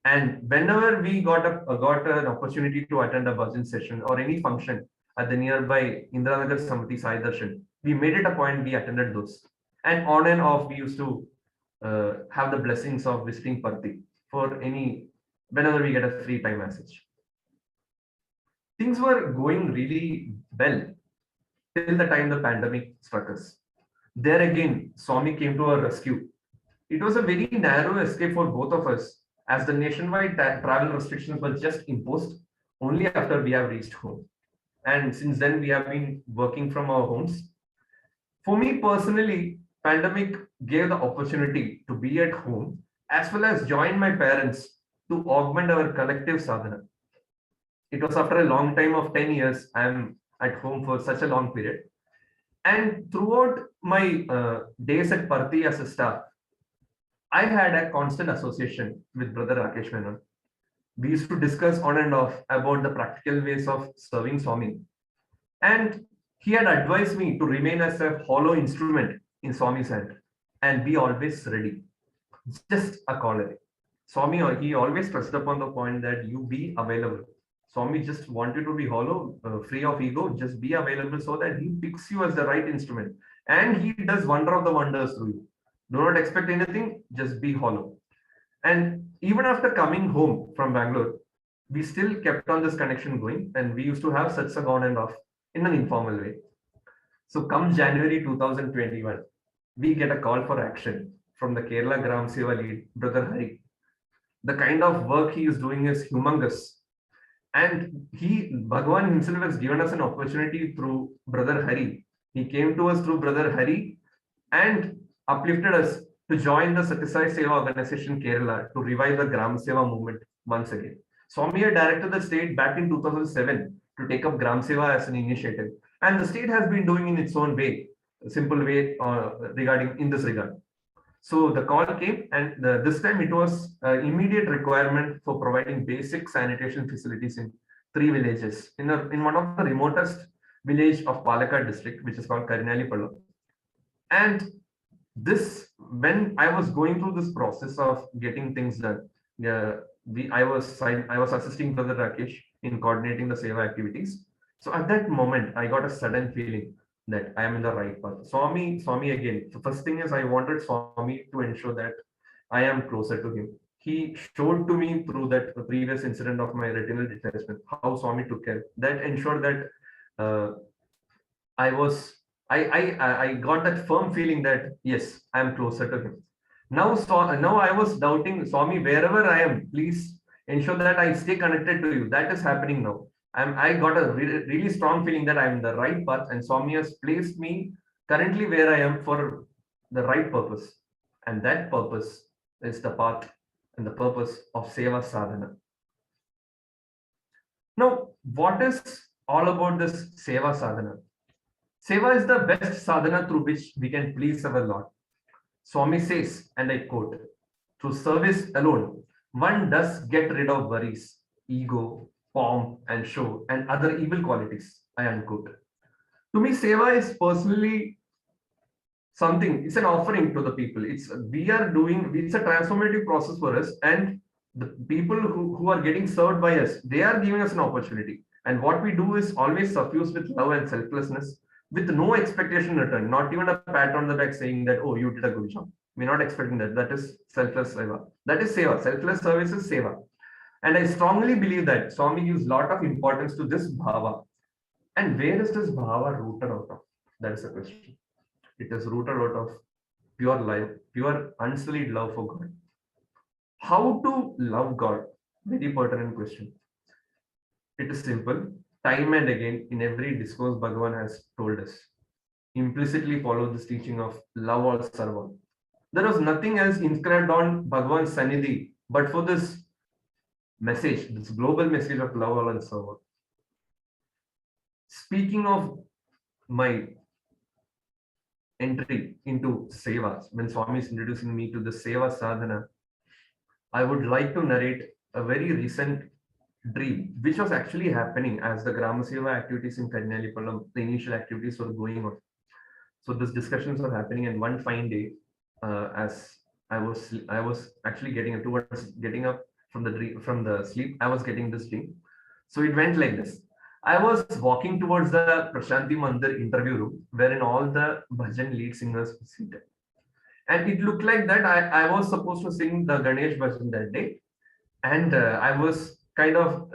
And whenever we got an opportunity to attend a bhajan session or any function at the nearby Indranagar Samiti Sai Darshan, we made it a point, we attended those. And on and off, we used to have the blessings of visiting Parthi whenever we get a free time message. Things were going really well till the time the pandemic struck us. There again, Swami came to our rescue. It was a very narrow escape for both of us, as the nationwide travel restrictions were just imposed only after we have reached home. And since then, we have been working from our homes. For me personally, pandemic gave the opportunity to be at home as well as join my parents to augment our collective sadhana. It was after a long time of 10 years, I am at home for such a long period. And throughout my days at Parthi as a staff, I had a constant association with Brother Rakesh Menon. We used to discuss on and off about the practical ways of serving Swami. And he had advised me to remain as a hollow instrument in Swami's hand and be always ready. Just a call away. Swami, he always pressed upon the point that you be available. Swami just wanted to be hollow, free of ego, just be available so that he picks you as the right instrument. And he does wonder of the wonders through you. Do not expect anything, just be hollow. And even after coming home from Bangalore, we still kept on this connection going, and we used to have Satsangh on and off in an informal way. So come January 2021, we get a call for action from the Kerala Gram Seva lead, Brother Hari. The kind of work he is doing is humongous. And Bhagawan himself has given us an opportunity through Brother Hari. He came to us through Brother Hari and uplifted us to join the Sathya Seva organization Kerala to revive the Gram Seva movement once again. Swami had directed the state back in 2007 to take up Gram Seva as an initiative. And the state has been doing in its own way, a simple way regarding in this regard. So the call came, and this time it was immediate requirement for providing basic sanitation facilities in 3 villages. In one of the remotest village of Palakkad district, which is called Karinalipallu. And when I was going through this process of getting things done, I was assisting Brother Rakesh in coordinating the Seva activities. So at that moment, I got a sudden feeling that I am in the right path. Swami again. The first thing is I wanted Swami to ensure that I am closer to him. He showed to me through that previous incident of my retinal detachment how Swami took care. That ensured that I got that firm feeling that yes, I am closer to him. Now I was doubting, Swami, wherever I am, please ensure that I stay connected to you. That is happening now. I got a really strong feeling that I'm in the right path, and Swami has placed me currently where I am for the right purpose. And that purpose is the path and the purpose of Seva Sadhana. Now, what is all about this Seva Sadhana? Seva is the best sadhana through which we can please our Lord. Swami says, and I quote, through service alone, one does get rid of worries, ego, pomp and show and other evil qualities, I unquote. To me, Seva is personally something, it's an offering to the people. It's a transformative process for us, and the people who are getting served by us, they are giving us an opportunity. And what we do is always suffuse with love and selflessness, with no expectation in return, not even a pat on the back saying that, oh, you did a good job. We're not expecting that. That is selfless Seva. That is Seva. Selfless service is Seva. And I strongly believe that Swami gives a lot of importance to this bhava. And where is this bhava rooted out of? That is the question. It is rooted out of pure life, pure unsullied love for God. How to love God? Very pertinent question. It is simple. Time and again, in every discourse, Bhagavan has told us. Implicitly follow this teaching of love all, serve all. There was nothing else inscribed on Bhagavan's Sanidhi but for this message, this global message of love all and serve all. Speaking of my entry into Sevas, when Swami is introducing me to the Seva Sadhana, I would like to narrate a very recent dream, which was actually happening as the Grama Seva activities in Karinalipallam, the initial activities were going on. So these discussions were happening, and one fine day, as I was actually getting up from the sleep, I was getting this dream. So it went like this. I was walking towards the Prasanthi Mandir interview room, wherein all the bhajan lead singers were seated. And it looked like that I was supposed to sing the Ganesh bhajan that day. And I was kind of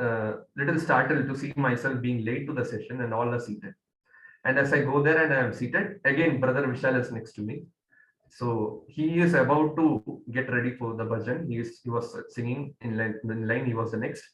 little startled to see myself being late to the session and all are seated. And as I go there and I am seated, again, Brother Vishal is next to me. So he is about to get ready for the bhajan. He was singing in line, he was the next.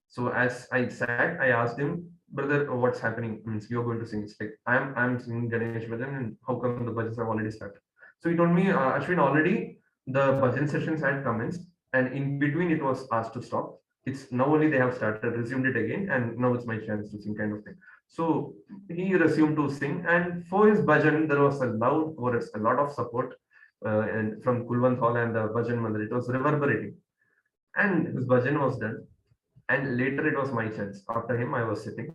So as I sat, I asked him, brother, what's happening? Means you're going to sing. It's like I'm singing Ganesh bhajan, and how come the bhajans have already started? So he told me, Ashwin, already the bhajan sessions had commenced, and in between it was asked to stop. It's now only they have started, resumed it again, and now it's my chance to sing, kind of thing. So he resumed to sing, and for his bhajan there was a loud chorus, a lot of support, and from Kulwant Hall and the bhajan mandir. It was reverberating, and his bhajan was done. And later it was my chance. After him, I was sitting.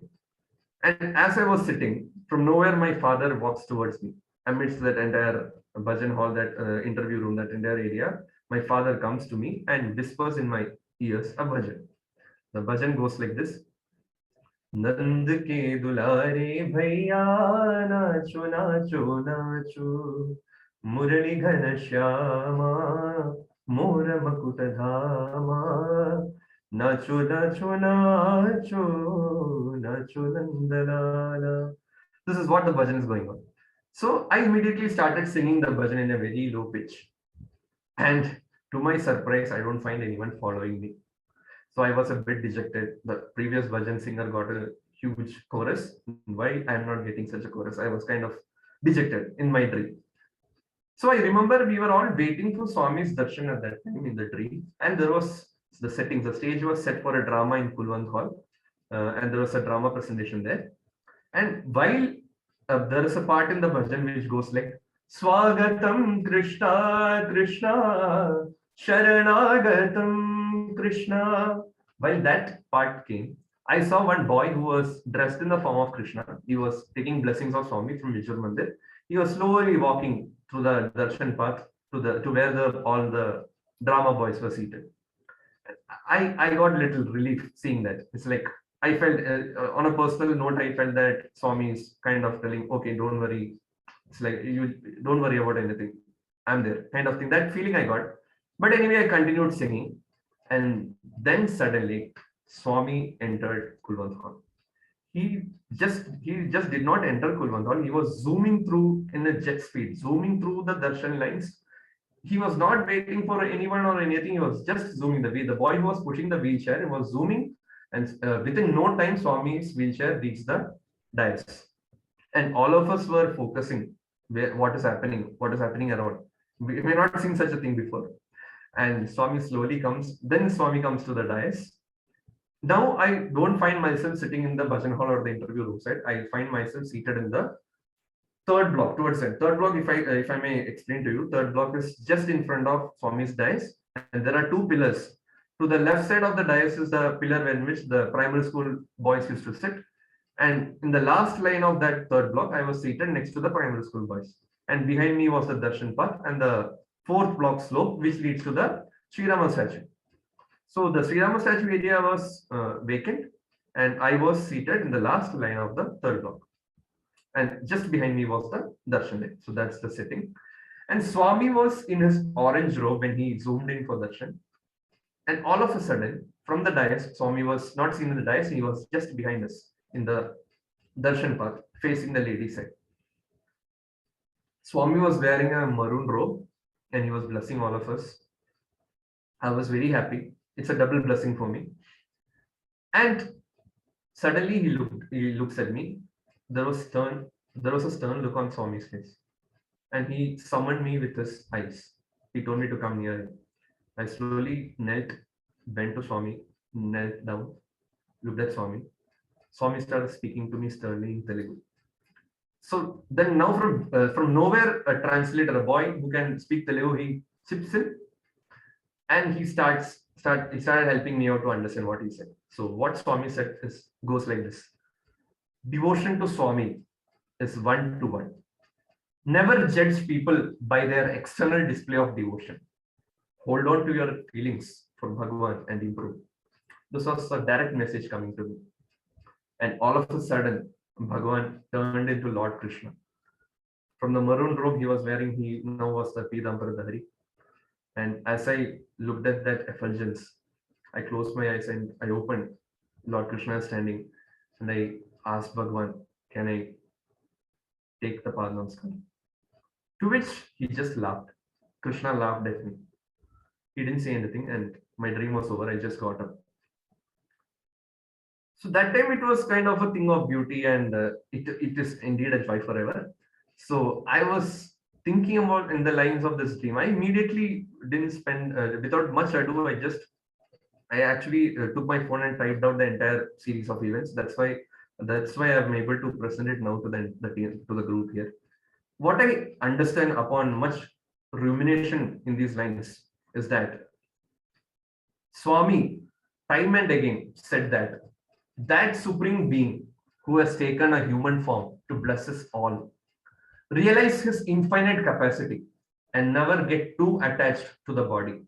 And as I was sitting, from nowhere, my father walks towards me. Amidst that entire bhajan hall, that interview room, that entire area, my father comes to me and whispers in my ears a bhajan. The bhajan goes like this. Nand ke dulare bhaiya nacho nacho nacho murali ghana shyama mora makuta dhama nacho nacho nacho nacho nandalala. This is what the bhajan is going on. So I immediately started singing the bhajan in a very low pitch. And To my surprise, I don't find anyone following me. So I was a bit dejected. The previous bhajan singer got a huge chorus. Why I am not getting such a chorus? I was kind of dejected in my dream. So I remember we were all waiting for Swami's darshan at that time in the dream, and there was the settings. The stage was set for a drama in Kulwant Hall, and there was a drama presentation there. And while there is a part in the bhajan which goes like Swagatam Krishna Krishna Sharanagatam Krishna. While that part came, I saw one boy who was dressed in the form of Krishna. He was taking blessings of Swami from Vijay Mandir. He was slowly walking through the darshan path to where all the drama boys were seated. I got little relief seeing that. It's like I felt on a personal note, I felt that Swami is kind of telling, okay, don't worry. It's like you don't worry about anything. I'm there, kind of thing. That feeling I got. But anyway, I continued singing, and then suddenly Swami entered Kulwant Hall. He just did not enter Kulwant Hall. He was zooming through in a jet speed, zooming through the darshan lines. He was not waiting for anyone or anything. He was just zooming. The boy who was pushing the wheelchair was zooming, and within no time, Swami's wheelchair reached the dais, and all of us were focusing what is happening around. We may not seen such a thing before. And Swami slowly comes. Then Swami comes to the dais. Now I don't find myself sitting in the bhajan hall or the interview room side. I find myself seated in the third block towards the third block. If I may explain to you, third block is just in front of Swami's dais, and there are two pillars. To the left side of the dais is the pillar in which the primary school boys used to sit, and in the last line of that third block, I was seated next to the primary school boys, and behind me was the darshan path and the fourth block slope, which leads to the Sri Rama statue. So the Sri Rama statue area was vacant, and I was seated in the last line of the third block. And just behind me was the darshan line. So that's the setting. And Swami was in his orange robe when he zoomed in for darshan. And all of a sudden, from the dais, Swami was not seen in the dais, he was just behind us in the darshan path, facing the lady side. Swami was wearing a maroon robe, and he was blessing all of us. I was very happy. It's a double blessing for me. And suddenly he looks at me. There was a stern look on Swami's face, and he summoned me with his eyes. He told me to come near him. I slowly knelt, bent to Swami, knelt down, looked at Swami. Swami started speaking to me sternly in Telugu. So then now from nowhere, a translator, a boy who can speak Telugu, he chips in, and he started helping me out to understand what he said. So what Swami said goes like this: devotion to Swami is one-to-one. Never judge people by their external display of devotion. Hold on to your feelings for Bhagawan and improve. This was a direct message coming to me. And all of a sudden, Bhagawan turned into Lord Krishna. From the maroon robe he was wearing, he now was the Pidambara Dhari. And as I looked at that effulgence, I closed my eyes and I opened. Lord Krishna is standing, and I asked Bhagawan, can I take the Pad Namaskar? To which he just laughed. Krishna laughed at me. He didn't say anything, and my dream was over. I just got up. So that time it was kind of a thing of beauty, and it is indeed a joy forever. So I was thinking about in the lines of this dream. I immediately didn't spend without much ado. I actually took my phone and typed out the entire series of events. That's why I'm able to present it now to the group here. What I understand upon much rumination in these lines is that Swami time and again said that supreme being who has taken a human form to bless us all, realize his infinite capacity and never get too attached to the body,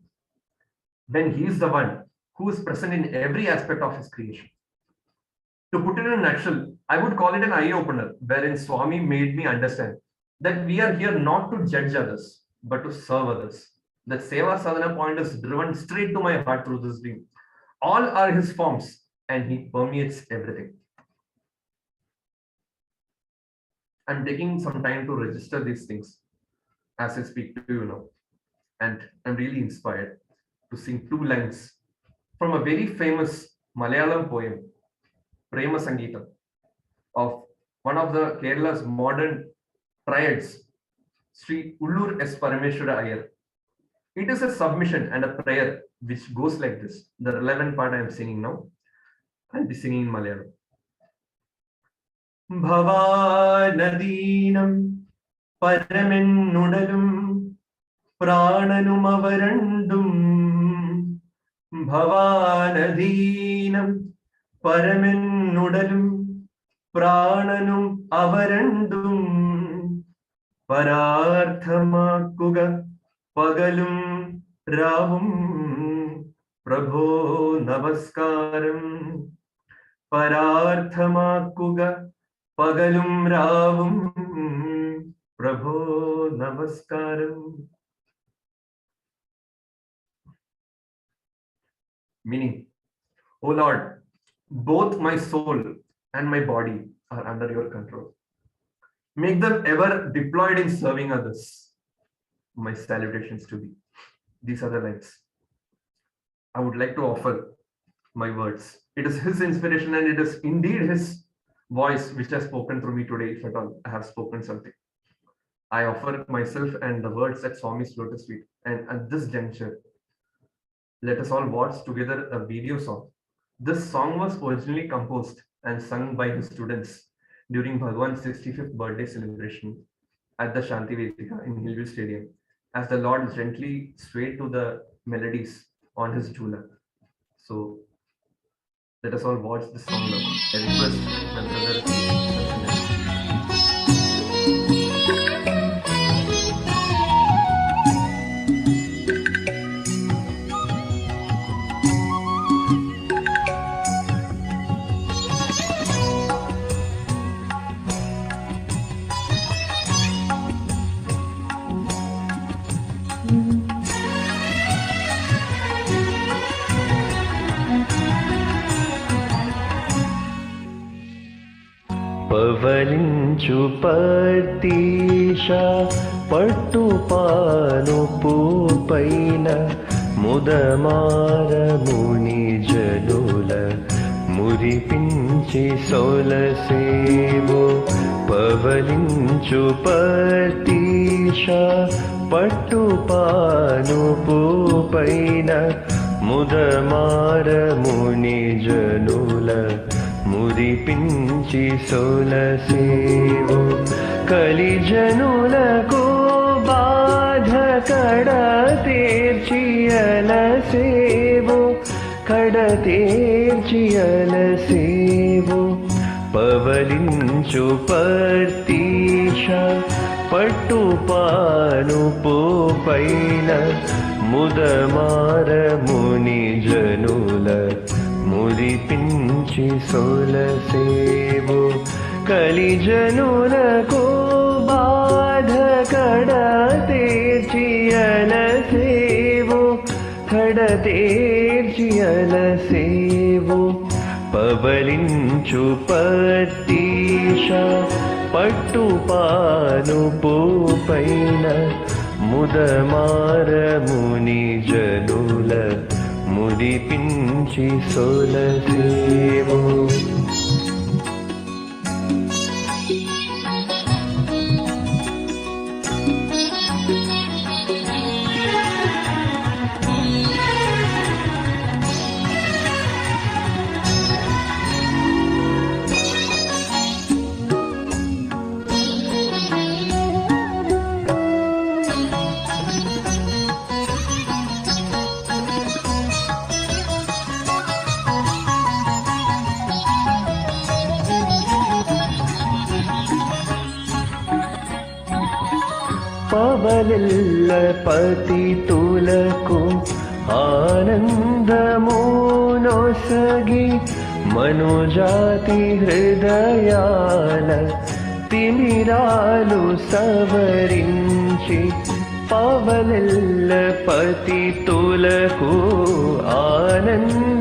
when he is the one who is present in every aspect of his creation. To put it in a nutshell, I would call it an eye-opener, wherein Swami made me understand that we are here not to judge others, but to serve others. The Seva Sadhana point is driven straight to my heart through this dream. All are his forms, and he permeates everything. I'm taking some time to register these things as I speak to you now. and I'm really inspired to sing 2 lines from a very famous Malayalam poem, Prema Sangeetam, of one of the Kerala's modern triads, Sri Ullur S. Parameshwara Iyer. It is a submission and a prayer which goes like this. The relevant part I am singing now, I'll be singing in Malayalam. Bhavanadinam Paramennudalum Prananum Avarandum Bhavanadinam Paramennudalum Prananum Avarandum Pararthamakuga Pagalum Ravum Prabho Namaskaram Pararthamakuga Pagalum Ravum Prabho Namaskaram. Meaning, O Lord, both my soul and my body are under your control. Make them ever deployed in serving others. My salutations to thee. These are the lines. I would like to offer my words. It is his inspiration and it is indeed his voice which has spoken through me today, if at all I have spoken something. I offer myself and the words at Swami's lotus feet. And at this juncture, let us all watch together a video song. This song was originally composed and sung by his students during Bhagawan's 65th birthday celebration at the Shanti Vedika in Hillview Stadium, as the Lord gently swayed to the melodies on his jhula. So let us all watch this song now. I request my brother. పవలించు పర్తీష పట్టు పానుపు పైన ముదమారముని జనుల మురిపించి సొలసేవో. పవలించు పర్తీష పట్టు పానుపు పైన ముదమారముని జనుల మురిపించి సొలసేవో. కలిజనులకు బాధ కడ తీర్చియలసేవో. కడ తీర్చియలసేవో. పవలించు పర్తీష పట్టు పానుపు పైన ముదమారముని జనుల మురిపించి సొలసేవో. కలిజనులకు బాధ కడ తీర్చియలసేవో. కడ తీర్చియలసేవో. పవలించు పర్తీష పట్టు పానుపు పైన ముదమారముని జనుల మురిపించి సొలసేవో. పవలిల్ల పతితులకు ఆనందమునొసగి మనుజాతి హృదయాల తిమిరాలు సవరించి. పవలిల్ల పతితులకు ఆనందమునొసగి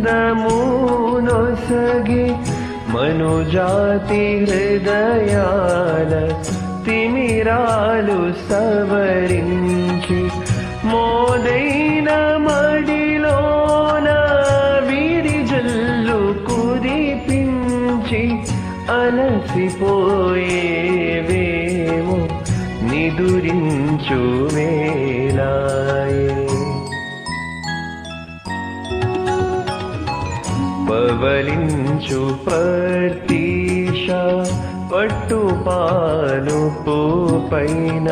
మనుజాతి హృదయాల తిమిరాలు సవరించి. మోదైన మడిలోన విరిజల్లు కురిపించి అలసిపోయేవేమో నిదురించు వేళాయే. పవలించు పర్తీష పట్టుపాలు పైన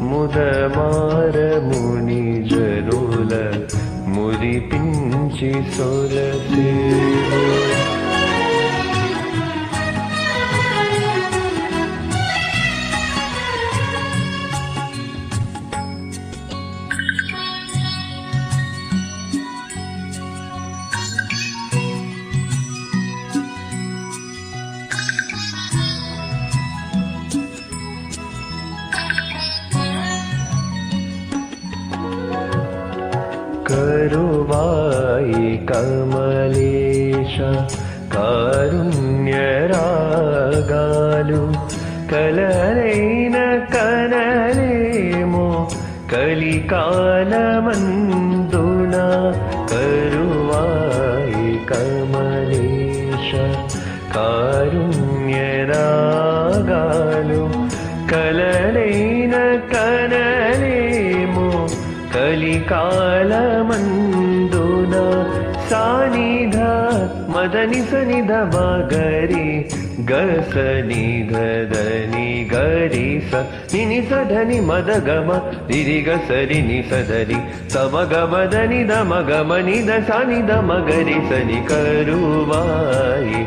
ముదమారముని జనుల మురిపించి సొలసేవు. కరువాయి కమలేశ కారుణ్యరాగాలు కలరైన కనలేమో కలికాలమందున. కరువాయి కమలేశ కారుణ్యరాగాలు కలరైన కనలేమో కలికాలమందున. సానిధ మదని సనిధ మగరి గసని ధని గరి స నిని సధని మదగమ దిరిగ సరి ని సధని సమగమదని దమగమని ద సని ద మగరి సని. కరువాయి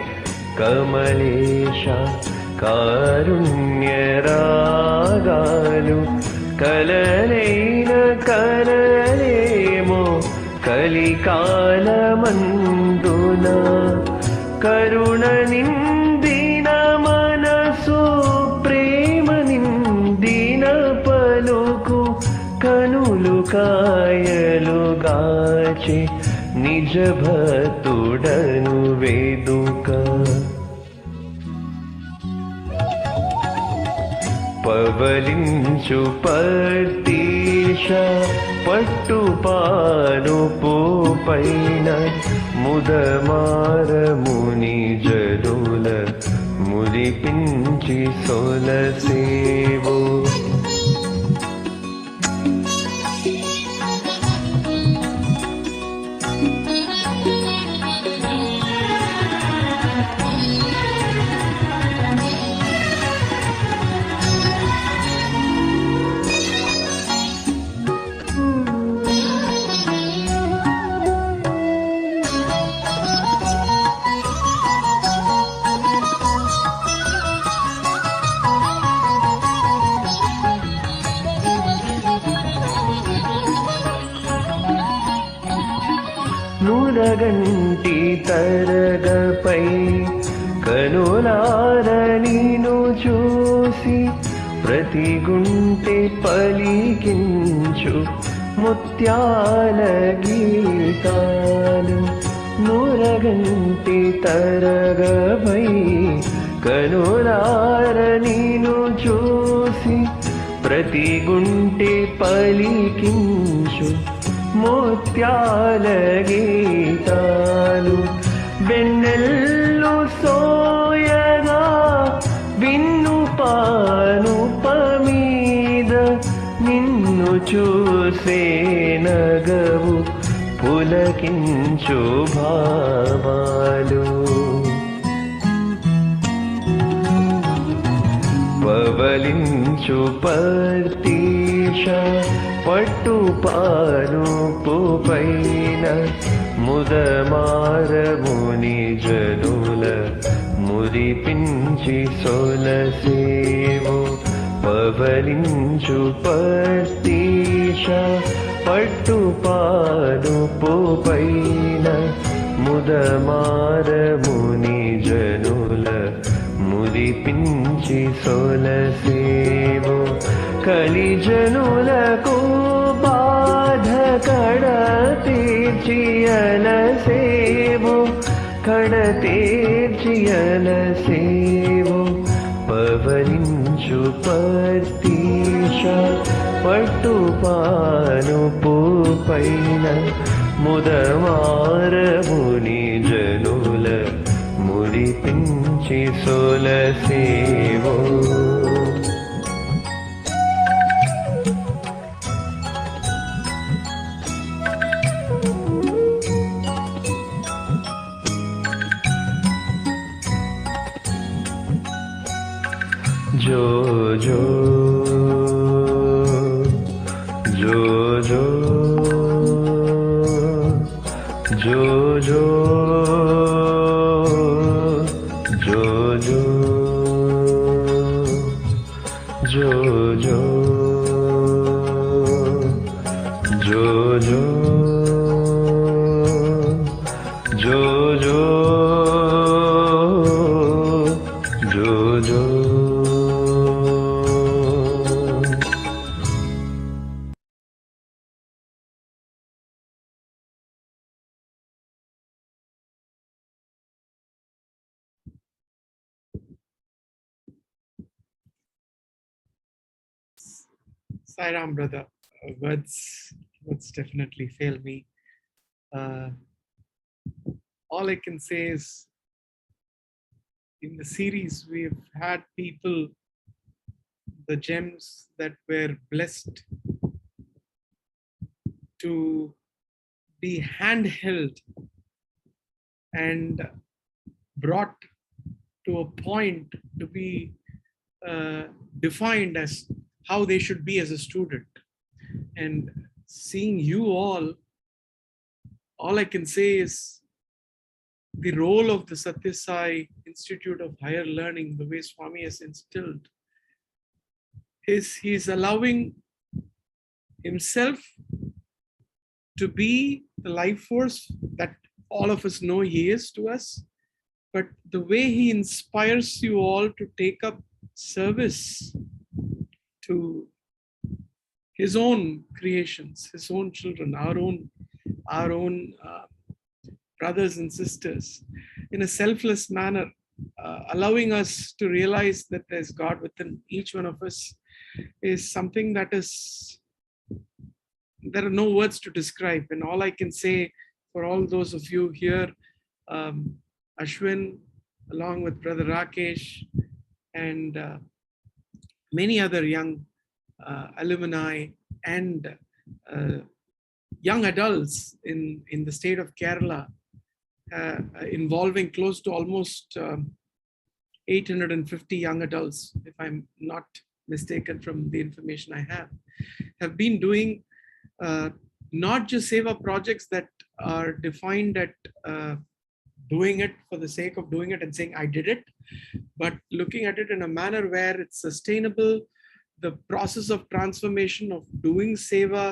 కమలేశ కారుణ్యరాగాలు కలరైన కనలేమో కలికాలమందున. కరుణ నిందిన మనసు ప్రేమ నిందిన పలుకు కనులు కాయలు గాచి నిజ భక్తుడను వేదుక. పవలించు పర్తీష పట్టుపానుపు పైన ముదమారముని జనుల మురిపించి సొలసేవు. నూరగంటి తరగపై కనులార నిన్ను చూసి ప్రతి గుంటె పలికించు ముత్యాల గీతాలు. నూరగంటి తరగపై కనులార నిన్ను చూసి ప్రతి గుంటె పలికించు ముత్యాల గీతాలు. వెన్నెల్లు సోయగా విన్ను పానుప మీద నిన్ను చూసే నగవు పులకించు భావాలు. పవలించు పర్తీష పట్టుపానుపు పైన ముదమారముని జనుల మురిపించి సొలసేవు. పవలించు పర్తీష పట్టుపానుపు పైన ముదమారముని జనుల మురిపించి సొలసేవు. కలిజనులకు బాధ కడ తీర్చియలసేవు. కడ తీర్చియలసేవు. పవలించు పర్తీష పట్టు పానుపు పైన ముదమారముని జనుల మురిపించి సొలసేవో जो जो जो जो जो जो जो जो जो जो जो जो जो जो जो Sai Ram, brother. Words definitely fail me. All I can say is, in the series, we've had people, the gems that were blessed to be handheld and brought to a point to be defined as how they should be as a student. And seeing you all I can say is the role of the Sathya Sai Institute of Higher Learning, the way Swami has instilled, he's allowing himself to be the life force that all of us know he is to us, but the way he inspires you all to take up service to his own creations, his own children, our own brothers and sisters, in a selfless manner, allowing us to realize that there's God within each one of us, is something that is, there are no words to describe. And all I can say for all those of you here, Aswin, along with Brother Rakesh, and many other young alumni and young adults in the state of Kerala, involving close to almost 850 young adults, if I'm not mistaken from the information I have been doing not just seva projects that are defined at doing it for the sake of doing it and saying I did it, but looking at it in a manner where it's sustainable, the process of transformation of doing seva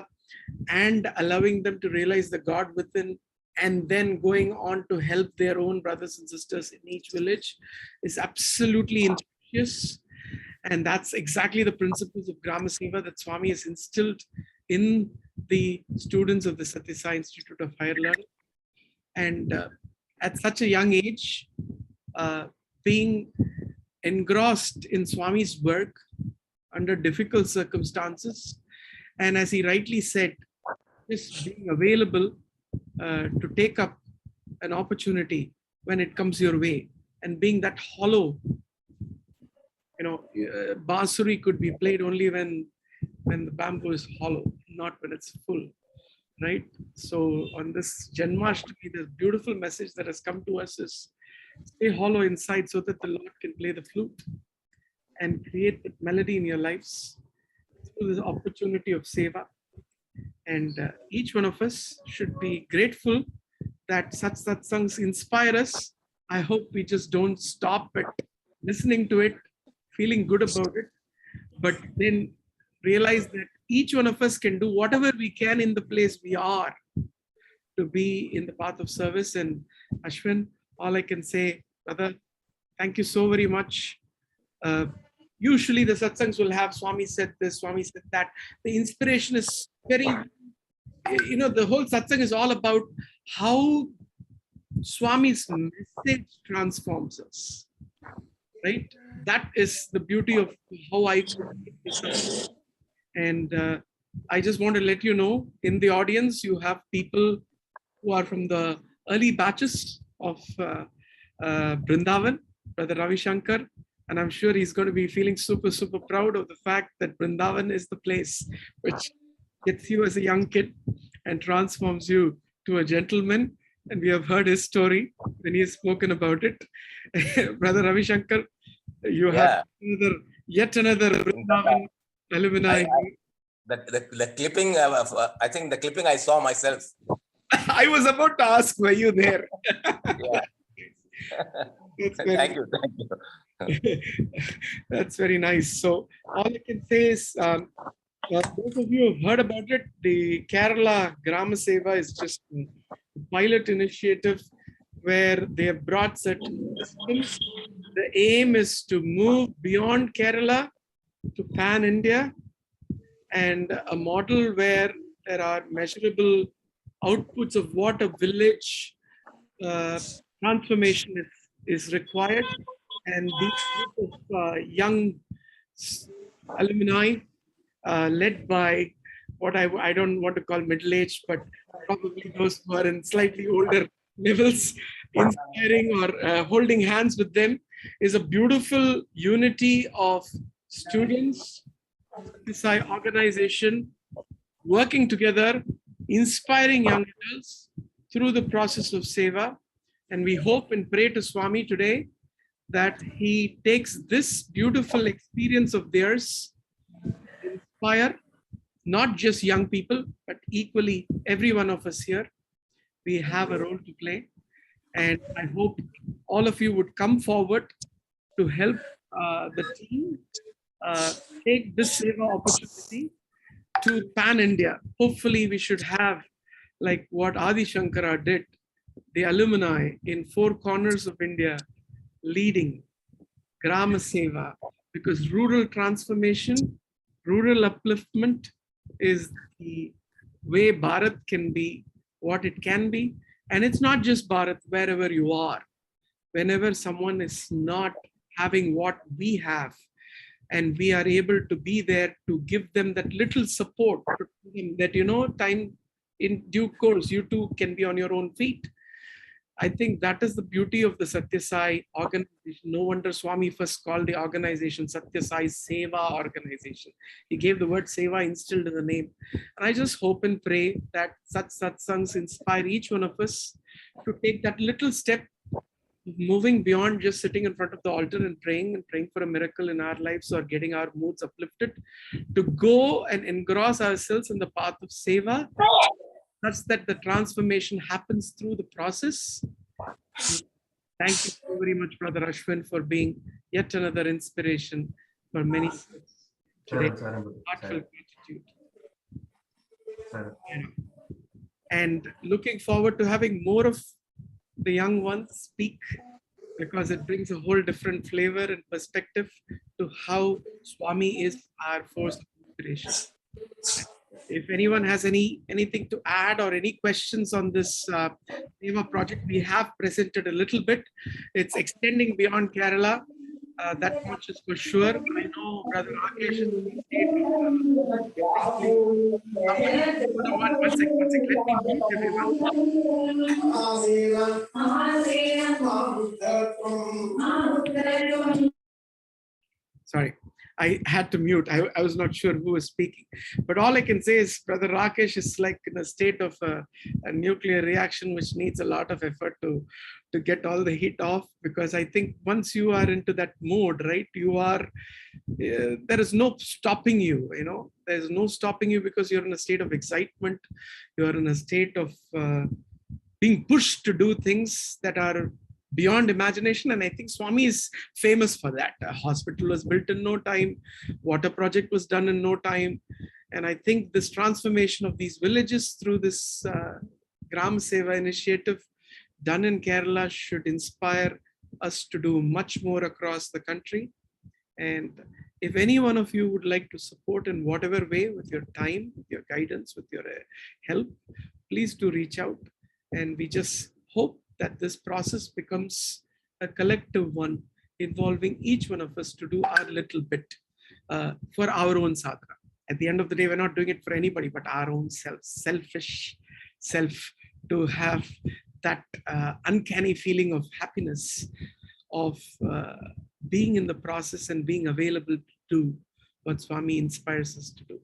and allowing them to realize the God within, and then going on to help their own brothers and sisters in each village, is absolutely infectious. And that's exactly the principles of Grama Seva that Swami has instilled in the students of the Sathya Sai Institute of Higher Learning. And at such a young age, being engrossed in Swami's work under difficult circumstances, and as he rightly said, just being available to take up an opportunity when it comes your way, and being that hollow, bansuri could be played only when the bamboo is hollow, not when it's full, right? So on this Janmashtami, the beautiful message that has come to us is stay hollow inside so that the Lord can play the flute and create that melody in your lives through this opportunity of seva. And each one of us should be grateful that such satsangs inspire us. I hope we just don't stop at listening to it, feeling good about it, but then realize that each one of us can do whatever we can in the place we are to be in the path of service. And Aswin, all I can say, brother, thank you so very much. Usually the satsangs will have Swami said this, Swami said that. The inspiration is very, the whole satsang is all about how Swami's message transforms us, right? That is the beauty of how I And I just want to let you know, in the audience, you have people who are from the early batches of Brindavan, Brother Ravi Shankar, and I'm sure he's going to be feeling super, super proud of the fact that Brindavan is the place which gets you as a young kid and transforms you to a gentleman. And we have heard his story when he has spoken about it. Brother Ravi Shankar, you have yet another Brindavan alumni. The clipping, I think the clipping I saw myself. I was about to ask, were you there? Yeah. Thank you. That's very nice. So all I can say is, those of you who have heard about it, the Kerala Grama Seva is just a pilot initiative where they have brought certain systems. The aim is to move beyond Kerala to pan India, and a model where there are measurable outputs of what a village transformation is required. And these group of young alumni led by what I don't want to call middle-aged, but probably those who are in slightly older levels, inspiring or holding hands with them, is a beautiful unity of students, Sai organization, working together, inspiring young adults through the process of seva. And we hope and pray to Swami today that he takes this beautiful experience of theirs to inspire not just young people, but equally every one of us here. We have a role to play. And I hope all of you would come forward to help the team take this seva opportunity to pan India. Hopefully we should have, like what Adi Shankara did, the alumni in 4 corners of India leading Grama Seva, because rural transformation, rural upliftment is the way Bharat can be what it can be. And it's not just Bharat, wherever you are. Whenever someone is not having what we have, and we are able to be there to give them that little support, that, you know, time in due course, you too can be on your own feet. I think that is the beauty of the Sathya Sai organization. No wonder Swami first called the organization Sathya Sai Seva Organization. He gave the word Seva instilled in the name. And I just hope and pray that such satsangs inspire each one of us to take that little step, moving beyond just sitting in front of the altar and praying for a miracle in our lives or getting our moods uplifted, to go and engross ourselves in the path of seva, such that the transformation happens through the process. Thank you so very much, Brother Aswin, for being yet another inspiration for many years. Today, heartfelt gratitude. And looking forward to having more of the young ones speak, because it brings a whole different flavor and perspective to how Swami is our force of inspiration. If anyone has anything to add or any questions on this Seva project, we have presented a little bit. It's extending beyond Kerala. That much is for sure. I know Brother Rakesh is in the state of one second, let me mute everyone. Sorry, I had to mute. I was not sure who was speaking. But all I can say is Brother Rakesh is like in a state of a nuclear reaction, which needs a lot of effort to get all the heat off. Because I think once you are into that mode, right, you are, there is no stopping you, you know, there's no stopping you, because you're in a state of excitement. You're in a state of being pushed to do things that are beyond imagination. And I think Swami is famous for that. A hospital was built in no time. Water project was done in no time. And I think this transformation of these villages through this Gram Seva initiative done in Kerala should inspire us to do much more across the country. And if any one of you would like to support in whatever way, with your time, with your guidance, with your help, please do reach out. And we just hope that this process becomes a collective one, involving each one of us to do our little bit for our own sadhana. At the end of the day, we're not doing it for anybody but our own self, selfish self, to have that uncanny feeling of happiness, of being in the process and being available to do what Swami inspires us to do.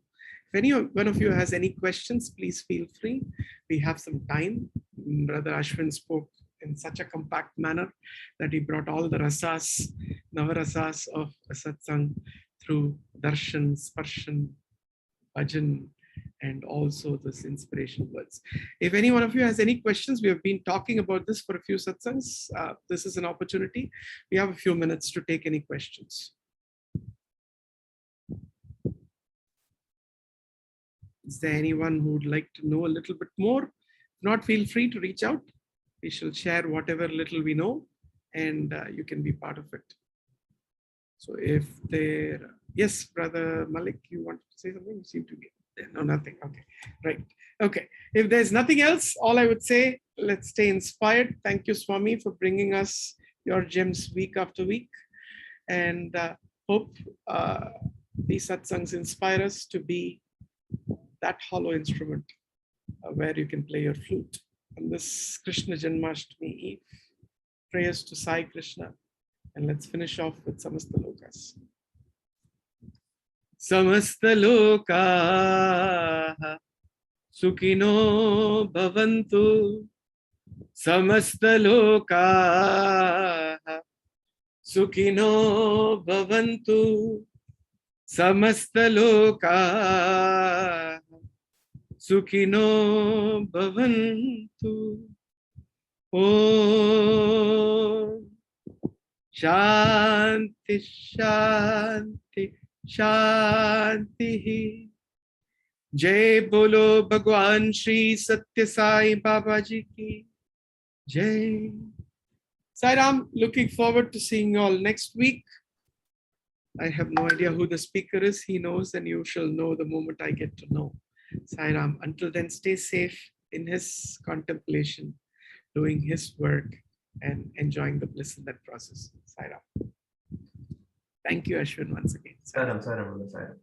If any one of you has any questions, please feel free. We have some time. Brother Ashwin spoke in such a compact manner that he brought all the rasas, navarasas of Satsangh through darshan, sparshan, bhajan, and also this inspiration words. If any one of you has any questions, we have been talking about this for a few satsangs. This is an opportunity. We have a few minutes to take any questions. Is there anyone who would like to know a little bit more? If not, feel free to reach out. We shall share whatever little we know, and you can be part of it. So if there, yes, Brother Malik, you want to say something? You seem to be there. No, nothing. Okay, right. Okay. If there's nothing else, all I would say, let's stay inspired. Thank you, Swami, for bringing us your gems week after week, and hope these satsangs inspire us to be that hollow instrument where you can play your flute. On this Krishna Janmashtami Eve, prayers to Sai Krishna, and let's finish off with Samasta Lokas. Samasta Loka Sukhino Bhavantu. Samasta Loka Sukhino Bhavantu. Samasta Loka Sukhino Bhavantu. Om Shanti Shanti Shanti. Jai Bolo Bhagwan Shri Sathya Sai Babaji ki Jai. Sai Ram, looking forward to seeing you all next week. I have no idea who the speaker is. He knows, and you shall know the moment I get to know. Sai Ram, until then, stay safe in his contemplation, doing his work and enjoying the bliss in that process. Sai Ram. Thank you, Ashwin, once again. Sai Ram, Sai Ram, Sai Ram.